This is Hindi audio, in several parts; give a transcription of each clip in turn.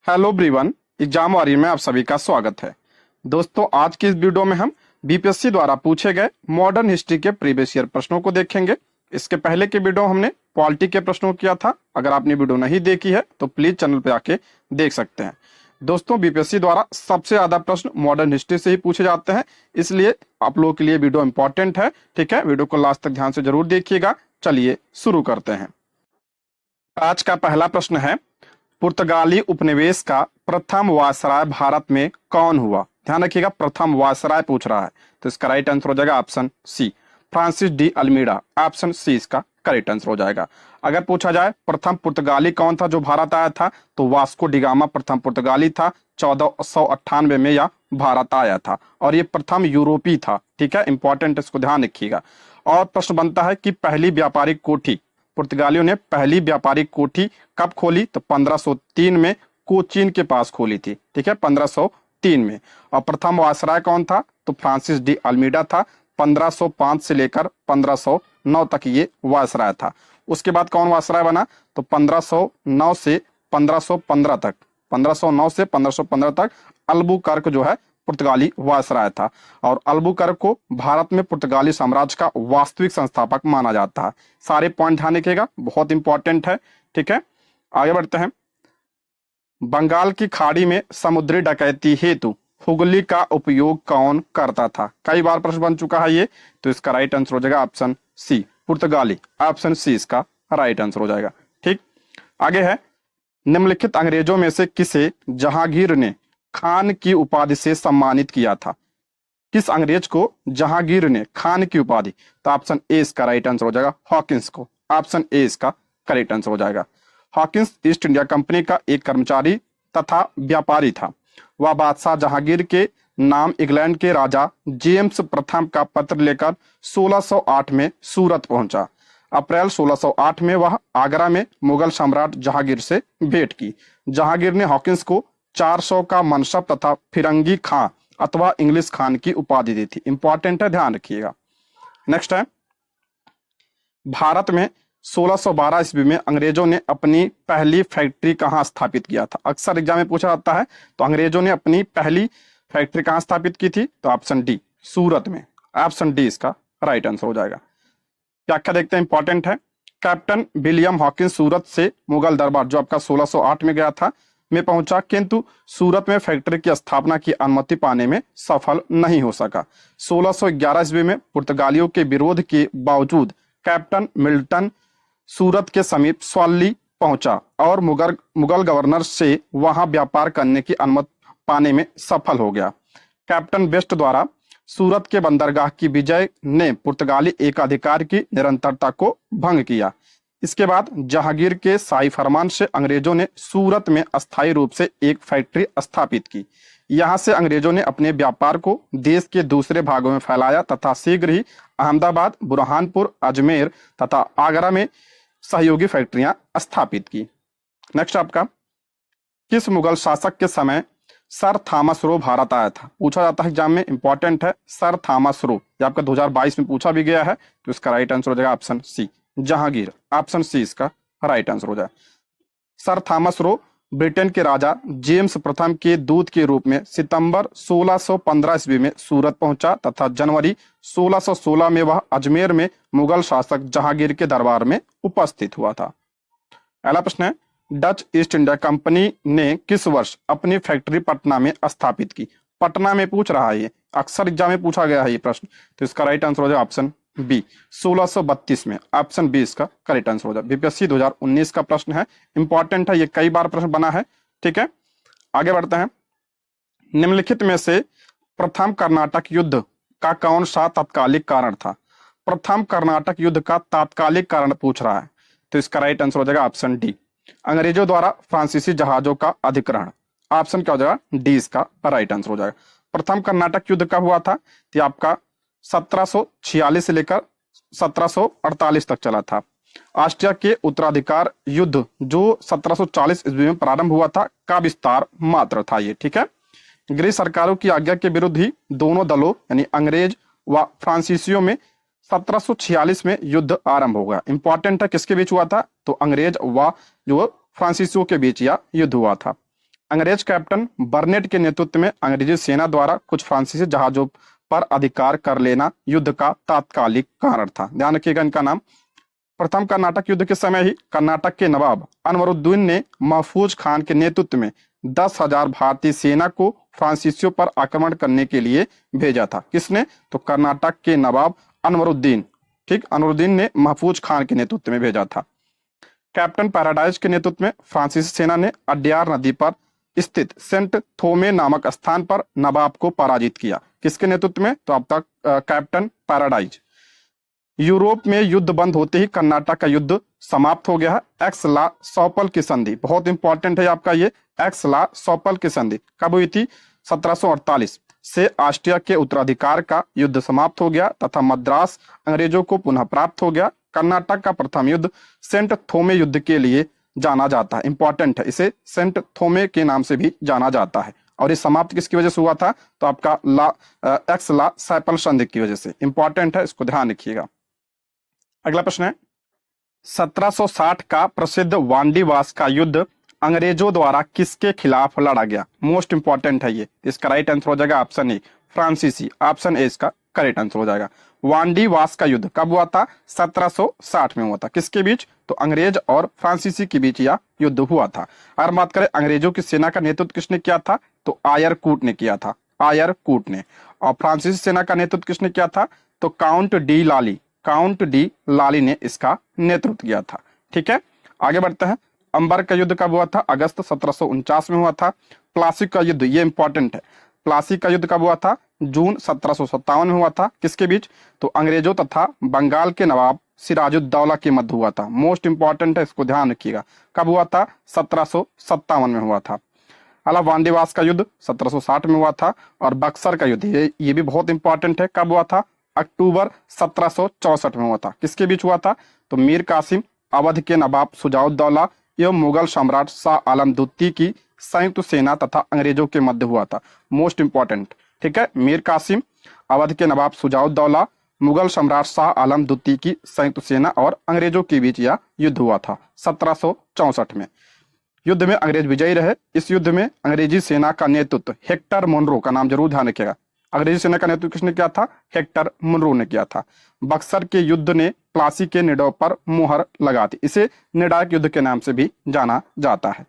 हेलो एवरीवन, एग्जाम वॉरियर में आप सभी का स्वागत है। दोस्तों, आज की इस वीडियो में हम बीपीएससी द्वारा पूछे गए मॉडर्न हिस्ट्री के प्रीवियस ईयर प्रश्नों को देखेंगे। इसके पहले के वीडियो हमने पॉलिटी के प्रश्नों किया था। अगर आपने वीडियो नहीं देखी है तो प्लीज चैनल पे आके देख सकते हैं। दोस्तों, बीपीएससी द्वारा सबसे ज्यादा प्रश्न मॉडर्न हिस्ट्री से ही पूछे जाते हैं, इसलिए आप लोगों के लिए वीडियो इंपॉर्टेंट है। ठीक है, वीडियो को लास्ट तक ध्यान से जरूर देखिएगा। चलिए शुरू करते हैं। आज का पहला प्रश्न है, पुर्तगाली उपनिवेश का प्रथम वायसराय भारत में कौन हुआ? ध्यान रखिएगा, प्रथम वायसराय पूछ रहा है, तो इसका राइट आंसर हो जाएगा option C, Francis de Almeida. Option C इसका करेक्ट आंसर हो जाएगा। अगर पूछा जाए प्रथम पुर्तगाली कौन था जो भारत आया था, तो वास्को डिगामा प्रथम पुर्तगाली था। 1498 में यह भारत आया था और ये प्रथम यूरोपी था। ठीक है, इंपॉर्टेंट, इसको ध्यान रखिएगा। और प्रश्न बनता है कि पहली व्यापारिक कोठी, पुर्तगालियों ने पहली व्यापारिक कोठी कब खोली? तो 1503 में कोचीन के पास खोली थी। ठीक है, 1503 में। और प्रथम वायसराय कौन था? तो फ्रांसिस डी अल्मीडा था। 1505 से लेकर 1509 तक ये वायसराय था। उसके बाद कौन वायसराय बना? तो 1509 से 1515 तक, 1509 से 1515 तक अल्बुकर्क जो है पुर्तगाली वायसराय था। और अल्बुकर्क को भारत में पुर्तगाली साम्राज्य का वास्तविक संस्थापक माना जाता है। सारे पॉइंट ध्यान रखिएगा, बहुत इंपॉर्टेंट है। ठीक है, आगे बढ़ते हैं। बंगाल की खाड़ी में समुद्री डकैती हेतु हुगली का उपयोग कौन करता था? कई बार प्रश्न बन चुका है ये, तो इसका राइट आंसर हो जाएगा ऑप्शन सी, पुर्तगाली। ऑप्शन सी इसका राइट आंसर हो जाएगा। ठीक, आगे है, निम्नलिखित अंग्रेजों में से किसे जहांगीर ने खान की उपाधि से सम्मानित किया था? किस अंग्रेज को जहांगीर ने खान की उपाधि? तो ऑप्शन ए इसका राइट आंसर हो जाएगा हॉकिंस को। ऑप्शन ए इसका करेक्ट आंसर हो जाएगा। हॉकिंस ईस्ट इंडिया कंपनी का एक कर्मचारी तथा व्यापारी था। वह बादशाह जहांगीर के नाम इंग्लैंड के राजा जेम्स प्रथम का पत्र लेकर 1608 में सूरत पहुंचा। अप्रैल 1608 में वह आगरा में मुगल सम्राट जहांगीर से भेंट की। जहांगीर ने हॉकिंस को 400 का मनसब तथा फिरंगी खां अथवा इंग्लिश खान की उपाधि दी थी। इंपॉर्टेंट है, ध्यान रखिएगा। नेक्स्ट है, भारत में 1612 ईस्वी में अंग्रेजों ने अपनी पहली फैक्ट्री कहां स्थापित किया था? अक्सर एग्जाम में पूछा जाता है, तो अंग्रेजों ने अपनी पहली फैक्ट्री कहां स्थापित की थी? तो ऑप्शन डी, सूरत में। ऑप्शन डी इसका राइट आंसर हो जाएगा। व्याख्या देखते हैं, इंपॉर्टेंट है। कैप्टन विलियम हॉकिंस सूरत से मुगल दरबार जो आपका 1608 में गया था में पहुंचा, किंतु सूरत में फैक्ट्री की स्थापना की अनुमति पाने में सफल नहीं हो सका। 1611 ईस्वी में पुर्तगालियों के विरोध के बावजूद कैप्टन मिल्टन सूरत के समीप स्वाली पहुंचा और मुगल गवर्नर से वहां व्यापार करने की अनुमति पाने में सफल हो गया। कैप्टन बेस्ट द्वारा सूरत के बंदरगाह की विजय ने पुर्तगाली एकाधिकार की निरंतरता को भंग किया। इसके बाद जहांगीर के शाही फरमान से अंग्रेजों ने सूरत में अस्थायी रूप से एक फैक्ट्री स्थापित की। यहां से अंग्रेजों ने अपने व्यापार को देश के दूसरे भागों में फैलाया तथा शीघ्र ही अहमदाबाद, बुरहानपुर, अजमेर तथा आगरा में सहयोगी फैक्ट्रियां स्थापित की। नेक्स्ट आपका, किस मुगल शासक के समय सर थॉमस रो भारत आया था? पूछा जाता है एग्जाम में, इंपॉर्टेंट है। सर थॉमस रो, ये आपका 2022 में पूछा भी गया है, तो इसका राइट आंसर हो जाएगा option C, Jahangir. Option C इसका राइट आंसर हो जाए। सर थॉमस रो ब्रिटेन के राजा जेम्स प्रथम के दूत के रूप में सितंबर 1615 ईस्वी में सूरत पहुंचा तथा जनवरी 1616 में वह अजमेर में मुगल शासक जहांगीर के दरबार में उपस्थित हुआ था। अगला प्रश्न है, डच ईस्ट इंडिया कंपनी ने किस वर्ष अपनी फैक्ट्री पटना में स्थापित की? पटना में पूछ रहा है ये, अक्सर एग्जाम में पूछा गया है ये प्रश्न, तो इसका राइट आंसर हो जाए ऑप्शन बी, 1632 में। ऑप्शन बी इसका करेक्ट आंसर हो जाए। बीपीएससी 2019 का प्रश्न है, इंपॉर्टेंट है, ये कई बार प्रश्न बना है। ठीक है, आगे बढ़ते हैं। निम्नलिखित में से प्रथम कर्नाटक युद्ध का कौन सा तात्कालिक कारण था? प्रथम कर्नाटक युद्ध का तात्कालिक कारण पूछ रहा है, तो इसका राइट आंसर हो जाएगा ऑप्शन डी, अंग्रेजों द्वारा फ्रांसीसी जहाजों का अधिग्रहण। ऑप्शन क्या हो जाएगा? डी इसका राइट आंसर हो जाएगा। प्रथम कर्नाटक युद्ध कब हुआ था? तो आपका 1746 से लेकर 1748 तक चला था। ऑस्ट्रिया के उत्तराधिकार युद्ध जो 1740 ईस्वी में प्रारंभ हुआ था का विस्तार मात्र था ये। ठीक है, अंग्रेज सरकारों की आज्ञा के विरुद्ध ही दोनों दलों यानी अंग्रेज व फ्रांसीसियों में 1746 में युद्ध आरंभ होगा। इंपॉर्टेंट है, किसके बीच हुआ था? तो अंग्रेज व जो फ्रांसीसियों के बीच यह युद्ध हुआ था। अंग्रेज कैप्टन बर्नेट के नेतृत्व में अंग्रेजी सेना द्वारा कुछ फ्रांसीसी जहाजों पर अधिकार कर लेना युद्ध का तात्कालिक कारण था। ध्यान रखिएगा इनका नाम। प्रथम कर्नाटक युद्ध के समय ही कर्नाटक के नवाब अनवरुद्दीन ने महफूज खान के नेतृत्व में 10,000 भारतीय सेना को फ्रांसीसियों पर आक्रमण करने के लिए भेजा था। किसने? तो कर्नाटक के नवाब अनवरुद्दीन। ठीक, अनवरुद्दीन ने महफूज खान के नेतृत्व में भेजा था। कैप्टन पैराडाइज के नेतृत्व में फ्रांसीसी सेना ने अड्यार नदी पर स्थित सेंट थोमे नामक स्थान पर नवाब को पराजित किया। किसके नेतृत्व में? तो अब तक कैप्टन पैराडाइज। यूरोप में युद्ध बंद होते ही कर्नाटक का युद्ध समाप्त हो गया है। एक्स ला सौपल की संधि, बहुत इंपॉर्टेंट है आपका ये। एक्स ला सौपल की संधि कब हुई थी? 1748 से ऑस्ट्रिया के उत्तराधिकार का युद्ध समाप्त हो गया तथा मद्रास अंग्रेजों को पुनः प्राप्त हो गया। कर्नाटक का प्रथम युद्ध सेंट थोमे युद्ध के लिए जाना जाता है। इंपॉर्टेंट है, इसे सेंट थोमे के नाम से भी जाना जाता है। और ये समाप्त किसकी वजह से हुआ था? तो आपका एक्स ला सौपल संधि की वजह से। इंपॉर्टेंट है, इसको ध्यान रखिएगा। अगला प्रश्न है, 1760 का प्रसिद्ध वांडीवास का युद्ध अंग्रेजों द्वारा किसके खिलाफ लड़ा गया? मोस्ट इंपॉर्टेंट है ये। इसका राइट आंसर हो जाएगा ऑप्शन ए, फ्रांसीसी। ऑप्शन ए इसका करेक्ट आंसर हो जाएगा। वांडीवास का युद्ध कब हुआ था? 1760 में हुआ था। किसके बीच? तो अंग्रेज और फ्रांसीसी के बीच यह युद्ध हुआ था। अगर बात करें अंग्रेजों की सेना का नेतृत्व किसने किया था? तो आयर कूट ने किया था, आयर कूट ने। और फ्रांसीसी सेना का नेतृत्व किसने किया था? तो काउंट डी लाली, काउंट डी लाली ने इसका नेतृत्व किया था। ठीक है, आगे बढ़ते हैं। अंबर का युद्ध कब हुआ था? अगस्त 1749 में हुआ था। प्लासी का युद्ध, ये इंपॉर्टेंट है। प्लासी का युद्ध कब हुआ था? जून 1757 में हुआ था। किसके बीच? तो अंग्रेजों तथा बंगाल के नवाब सिराजुद्दौला के मध्य हुआ था। मोस्ट इंपॉर्टेंट है, इसको ध्यान रखिएगा। कब हुआ था? 1757 में हुआ था। अलावा वांडीवास का युद्ध 1760 में हुआ था। और बक्सर का युद्ध, ये भी बहुत इंपॉर्टेंट है। कब हुआ था? अक्टूबर 1764 में हुआ था। किसके बीच हुआ था? तो मीर कासिम, अवध के नवाब शुजाउद्दौला एवं मुगल सम्राट शाह आलम द्वितीय की संयुक्त सेना तथा अंग्रेजों के मध्य हुआ था। मोस्ट इंपॉर्टेंट, ठीक है। मीर कासिम, अवध के नवाब शुजाउद्दौला, मुगल सम्राट शाह आलम द्वितीय की संयुक्त सेना और अंग्रेजों के बीच यह युद्ध हुआ था 1764 में। युद्ध में अंग्रेज विजयी रहे। इस युद्ध में अंग्रेजी सेना का नेतृत्व हेक्टर मुनरो का नाम जरूर ध्यान रखिएगा। अंग्रेजी सेना का नेतृत्व किसने किया था? हेक्टर मुनरो ने किया था। बक्सर के युद्ध ने प्लासी के निडर पर मुहर लगा दी। इसे निर्णायक युद्ध के नाम से भी जाना जाता है।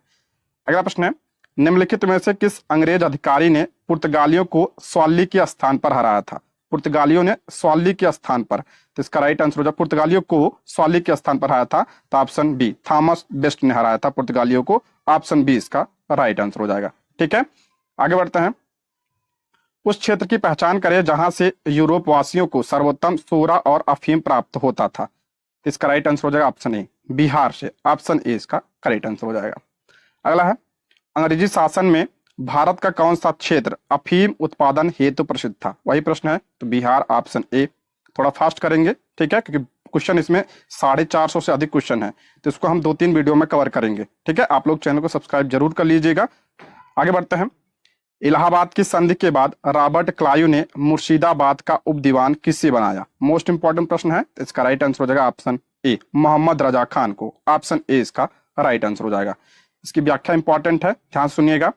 अगला प्रश्न है, निम्नलिखित में से किस अंग्रेज अधिकारी ने पुर्तगालियों को स्वाली के स्थान पर हराया था? पुर्तगालियों ने स्वाली के स्थान पर, तो इसका राइट आंसर हो जाए पुर्तगालियों को स्वाली के स्थान पर हराया था। तो ऑप्शन बी, थॉमस बेस्ट ने हराया था पुर्तगालियों को। ऑप्शन बी इसका राइट आंसर हो जाएगा। ठीक है, आगे बढ़ते हैं। उस क्षेत्र की पहचान करें जहां से यूरोप वासियों को सर्वोत्तम सोरा और अफीम प्राप्त होता था। इसका राइट आंसर हो जाएगा ऑप्शन ए, बिहार से। ऑप्शन ए इसका करेक्ट आंसर हो जाएगा। अगला है, अंग्रेजी शासन में भारत का कौन सा क्षेत्र अफीम उत्पादन हेतु प्रसिद्ध था? वही प्रश्न है, तो बिहार। Option A. थोड़ा फास्ट करेंगे, ठीक है, क्योंकि क्वेश्चन इसमें 450 से अधिक क्वेश्चन है, तो इसको हम 2-3 वीडियो में कवर करेंगे। ठीक है, आप लोग चैनल को सब्सक्राइब जरूर कर लीजिएगा। आगे बढ़ते हैं। इलाहाबाद की संधि के बाद रॉबर्ट क्लाइव ने मुर्शिदाबाद का उपदीवान किससे बनाया? मोस्ट इंपॉर्टेंट प्रश्न है। इसका राइट आंसर हो जाएगा ऑप्शन ए, मोहम्मद रजा खान को। ऑप्शन ए इसका राइट आंसर हो जाएगा। इसकी व्याख्या इंपॉर्टेंट है, ध्यान सुनिएगा।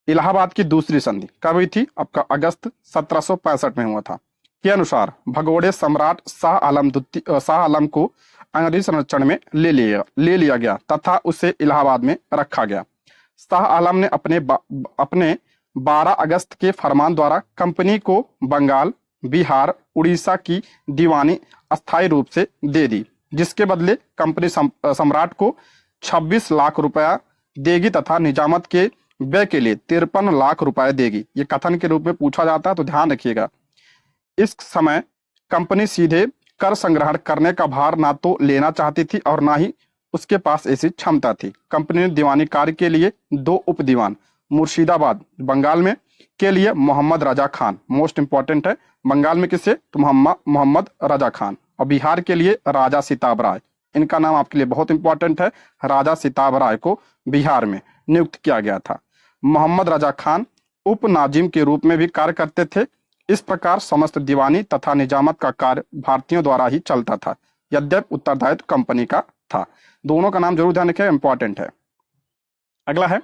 इलाहाबाद की दूसरी संधि कब हुई थी? आपका अगस्त 1765 में हुआ था। के अनुसार भगोड़े सम्राट शाह आलम को अंग्रेजी संरक्षण में ले लिया गया तथा उसे इलाहाबाद में रखा गया। शाह आलम ने अपने 12 अगस्त के फरमान द्वारा कंपनी को बंगाल, बिहार, उड़ीसा की दीवानी अस्थायी रूप से दे दी, जिसके बदले कंपनी सम्राट को 26 लाख रुपया देगी तथा निजामत के व्यय के लिए 53 लाख रुपए देगी। ये कथन के रूप में पूछा जाता है, तो ध्यान रखिएगा। इस समय कंपनी सीधे कर संग्रहण करने का भार ना तो लेना चाहती थी और ना ही उसके पास ऐसी क्षमता थी। कंपनी ने दीवानी कार्य के लिए 2 उप दीवान मुर्शिदाबाद बंगाल में के लिए मोहम्मद रजा खान, मोस्ट इंपॉर्टेंट है, बंगाल में किसे? तो मोहम्मद रजा खान, और बिहार के लिए राजा सिताब राय। इनका नाम आपके लिए बहुत इंपॉर्टेंट है। राजा सिताब राय को बिहार में नियुक्त किया गया था। मोहम्मद रजा खान उप नाजिम के रूप में भी कार्य करते थे। इस प्रकार समस्त दीवानी तथा निजामत का कार्य भारतीयों द्वारा ही चलता था, यद्यपि उत्तरदायित्व कंपनी का था। दोनों का नाम जरूर ध्यान रखिए, इंपॉर्टेंट है। अगला है,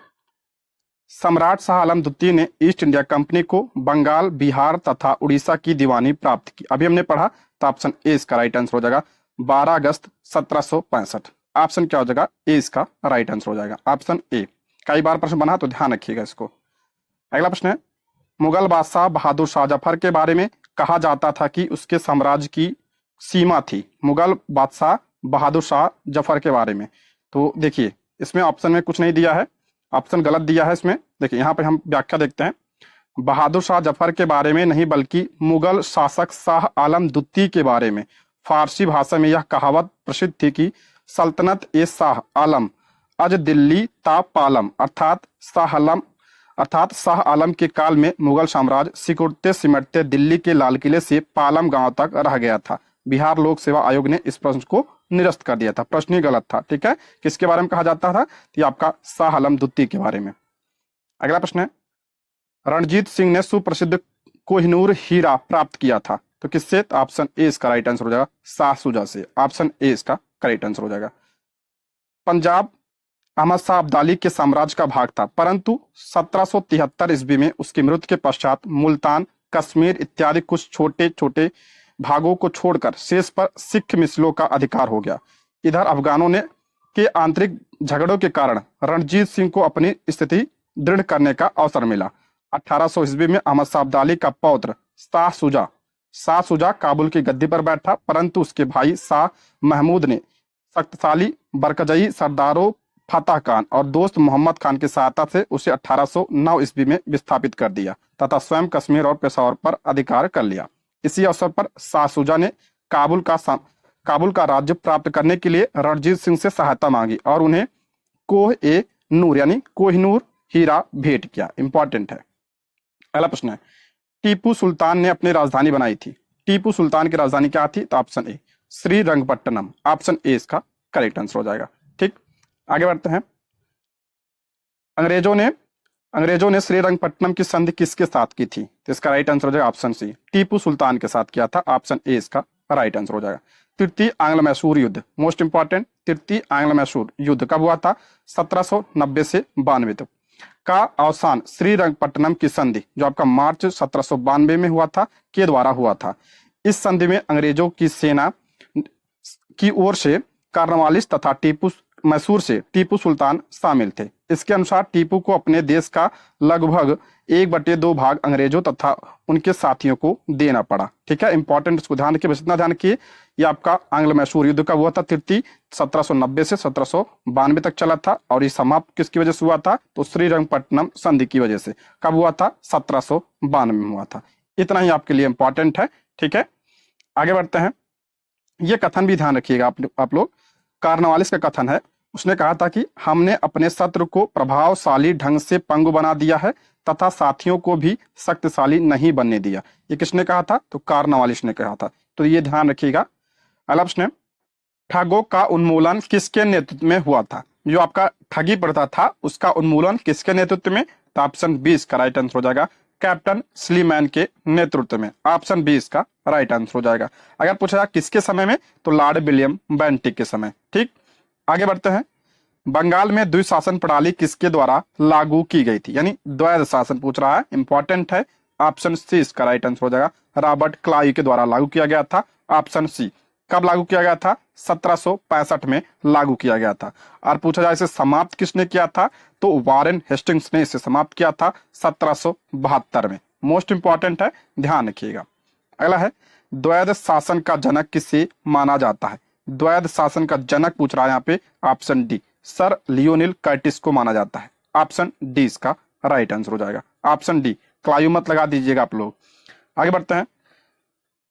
सम्राट शाह आलम द्वितीय ने ईस्ट इंडिया कंपनी को बंगाल, बिहार तथा उड़ीसा की दीवानी प्राप्त की। अभी हमने पढ़ा, तो ऑप्शन ए इसका राइट आंसर हो जाएगा 12 अगस्त 1765। ऑप्शन क्या हो जाएगा? ए इसका राइट आंसर हो जाएगा, ऑप्शन ए। कई बार प्रश्न बना तो ध्यान रखिएगा इसको। अगला प्रश्न है, मुगल बादशाह बहादुर शाह जफर के बारे में कहा जाता था कि उसके साम्राज्य की सीमा थी। मुगल बादशाह बहादुर शाह जफर के बारे में, तो देखिए इसमें ऑप्शन में कुछ नहीं दिया है, ऑप्शन गलत दिया है इसमें। देखिए यहाँ पे हम व्याख्या देखते हैं, बहादुर शाह जफर के बारे में नहीं बल्कि मुगल शासक शाह आलम द्वितीय के बारे में। फारसी भाषा में यह कहावत प्रसिद्ध थी कि सल्तनत ए शाह आलम अज दिल्ली ता पालम, अर्थात शाह आलम के काल में मुगल साम्राज्य सिकुड़ते सिमटते दिल्ली के लाल किले से पालम गांव तक रह गया था। बिहार लोक सेवा आयोग ने इस प्रश्न को निरस्त कर दिया था, प्रश्न ही गलत था। ठीक है, किसके बारे में कहा जाता था? तो आपका शाह आलम द्वितीय के बारे में। अगला प्रश्न है, रणजीत सिंह ने सुप्रसिद्ध कोहिनूर हीरा प्राप्त किया था, तो किससे? तो ऑप्शन ए इसका राइट आंसर हो जाएगा शाह शुजा से, ऑप्शन ए इसका करेक्ट आंसर हो जाएगा। पंजाब अहमद शाह अब्दाली के साम्राज्य का भाग था, परंतु 1773 ईस्वी में उसकी मृत्यु के पश्चात मुल्तान, कश्मीर इत्यादि कुछ छोटे छोटे भागों को छोड़कर शेष पर सिख मिसलों का अधिकार हो गया। इधर अफगानों ने के आंतरिक झगड़ों के कारण रणजीत सिंह को अपनी स्थिति दृढ़ करने का अवसर मिला। 1800 ईस्वी में अहमद शाह अब्दाली का पौत्र शाह शुजा काबुल की गद्दी पर बैठा, परंतु उसके भाई शाह महमूद ने शक्तिशाली बरकजई सरदारों फतेह खान और दोस्त मोहम्मद खान की सहायता से उसे 1809 ईस्वी में विस्थापित कर दिया तथा स्वयं कश्मीर और पेशावर पर अधिकार कर लिया। इसी अवसर पर शाह शुजा ने काबुल का राज्य प्राप्त करने के लिए रणजीत सिंह से सहायता मांगी और उन्हें कोह-ए-नूर यानी कोहिनूर हीरा भेंट किया। इंपॉर्टेंट है। अगला प्रश्न है, टीपू सुल्तान ने अपनी राजधानी बनाई थी। टीपू सुल्तान की राजधानी क्या थी? तो option A Srirangapatna, option A इसका करेक्ट आंसर हो जाएगा। ठीक, आगे बढ़ते हैं। अंग्रेजों ने श्रीरंगपट्टनम की संधि किसके साथ की थी? तो इसका राइट आंसर हो जाएगा ऑप्शन सी, टीपू सुल्तान के साथ किया था, ऑप्शन ए इसका राइट आंसर हो जाएगा। तृतीय आंग्ल मैसूर युद्ध, मोस्ट इंपॉर्टेंट, तृतीय आंग्ल मैसूर युद्ध कब हुआ था? 1790 से 92 तक का अवसान श्रीरंगपट्टनम की संधि जो आपका मार्च 1792 में हुआ था के द्वारा हुआ था। इस संधि में अंग्रेजों की सेना की ओर से कार्नवालिस तथा मैसूर से टीपू सुल्तान शामिल थे। इसके अनुसार टीपू को अपने देश का लगभग 1/2 भाग अंग्रेजों तथा उनके साथियों को देना पड़ा। ठीक है, इंपॉर्टेंट, इसको ध्यान रखिए, बस इतना ध्यान रखिए। ये आपका आंग्ल मैसूर युद्ध का हुआ था, तृतीय 1790 से 1792 तक चला था और ये समाप्त किसकी वजह से हुआ था? तो श्रीरंगपट्टनम संधि की वजह से। कब हुआ था? 1792 में हुआ था। इतना ही आपके लिए इंपॉर्टेंट है। ठीक है, आगे बढ़ते हैं। ये कथन भी ध्यान रखिएगा आप लोग। कार्नवालिस का कथन है, उसने कहा था कि हमने अपने शत्रु को प्रभावशाली ढंग से पंगु बना दिया है तथा साथियों को भी शक्तिशाली नहीं बनने दिया। ये किसने कहा था? तो कार्नवालिस ने कहा था, तो ये ध्यान रखिएगा। अगला प्रश्न है, ठगों का उन्मूलन किसके नेतृत्व में हुआ था? जो आपका ठगी प्रथा था उसका उन्मूलन किसके नेतृत्व में? तो ऑप्शन बी इसका राइट आंसर हो जाएगा कैप्टन स्लीमैन के नेतृत्व में, ऑप्शन बी इसका राइट आंसर हो जाएगा। अगर पूछा जाए किसके समय में, तो लॉर्ड विलियम बेंटिक के समय। ठीक, आगे बढ़ते हैं। बंगाल में द्विशासन प्रणाली किसके द्वारा लागू की गई थी? यानी द्वैध शासन पूछ रहा है, इंपॉर्टेंट है, ऑप्शन सी इसका राइट आंसर हो जाएगा। रॉबर्ट क्लाइव के द्वारा लागू किया गया था, ऑप्शन सी। कब लागू किया गया था? 1765 में लागू किया गया था। और पूछा जाए इसे समाप्त किसने किया था? तो वारेन हेस्टिंग्स ने इसे समाप्त किया था 1772 में। मोस्ट इंपॉर्टेंट है, ध्यान रखिएगा। अगला है, द्वैध शासन का जनक किसे माना जाता है? द्वैध शासन का जनक पूछ रहा है यहाँ पे, option D sir Lionel Curtis को माना जाता है, ऑप्शन डी इसका राइट आंसर हो जाएगा। ऑप्शन डी, क्लाइव मत लगा दीजिएगा आप लोग। आगे बढ़ते हैं।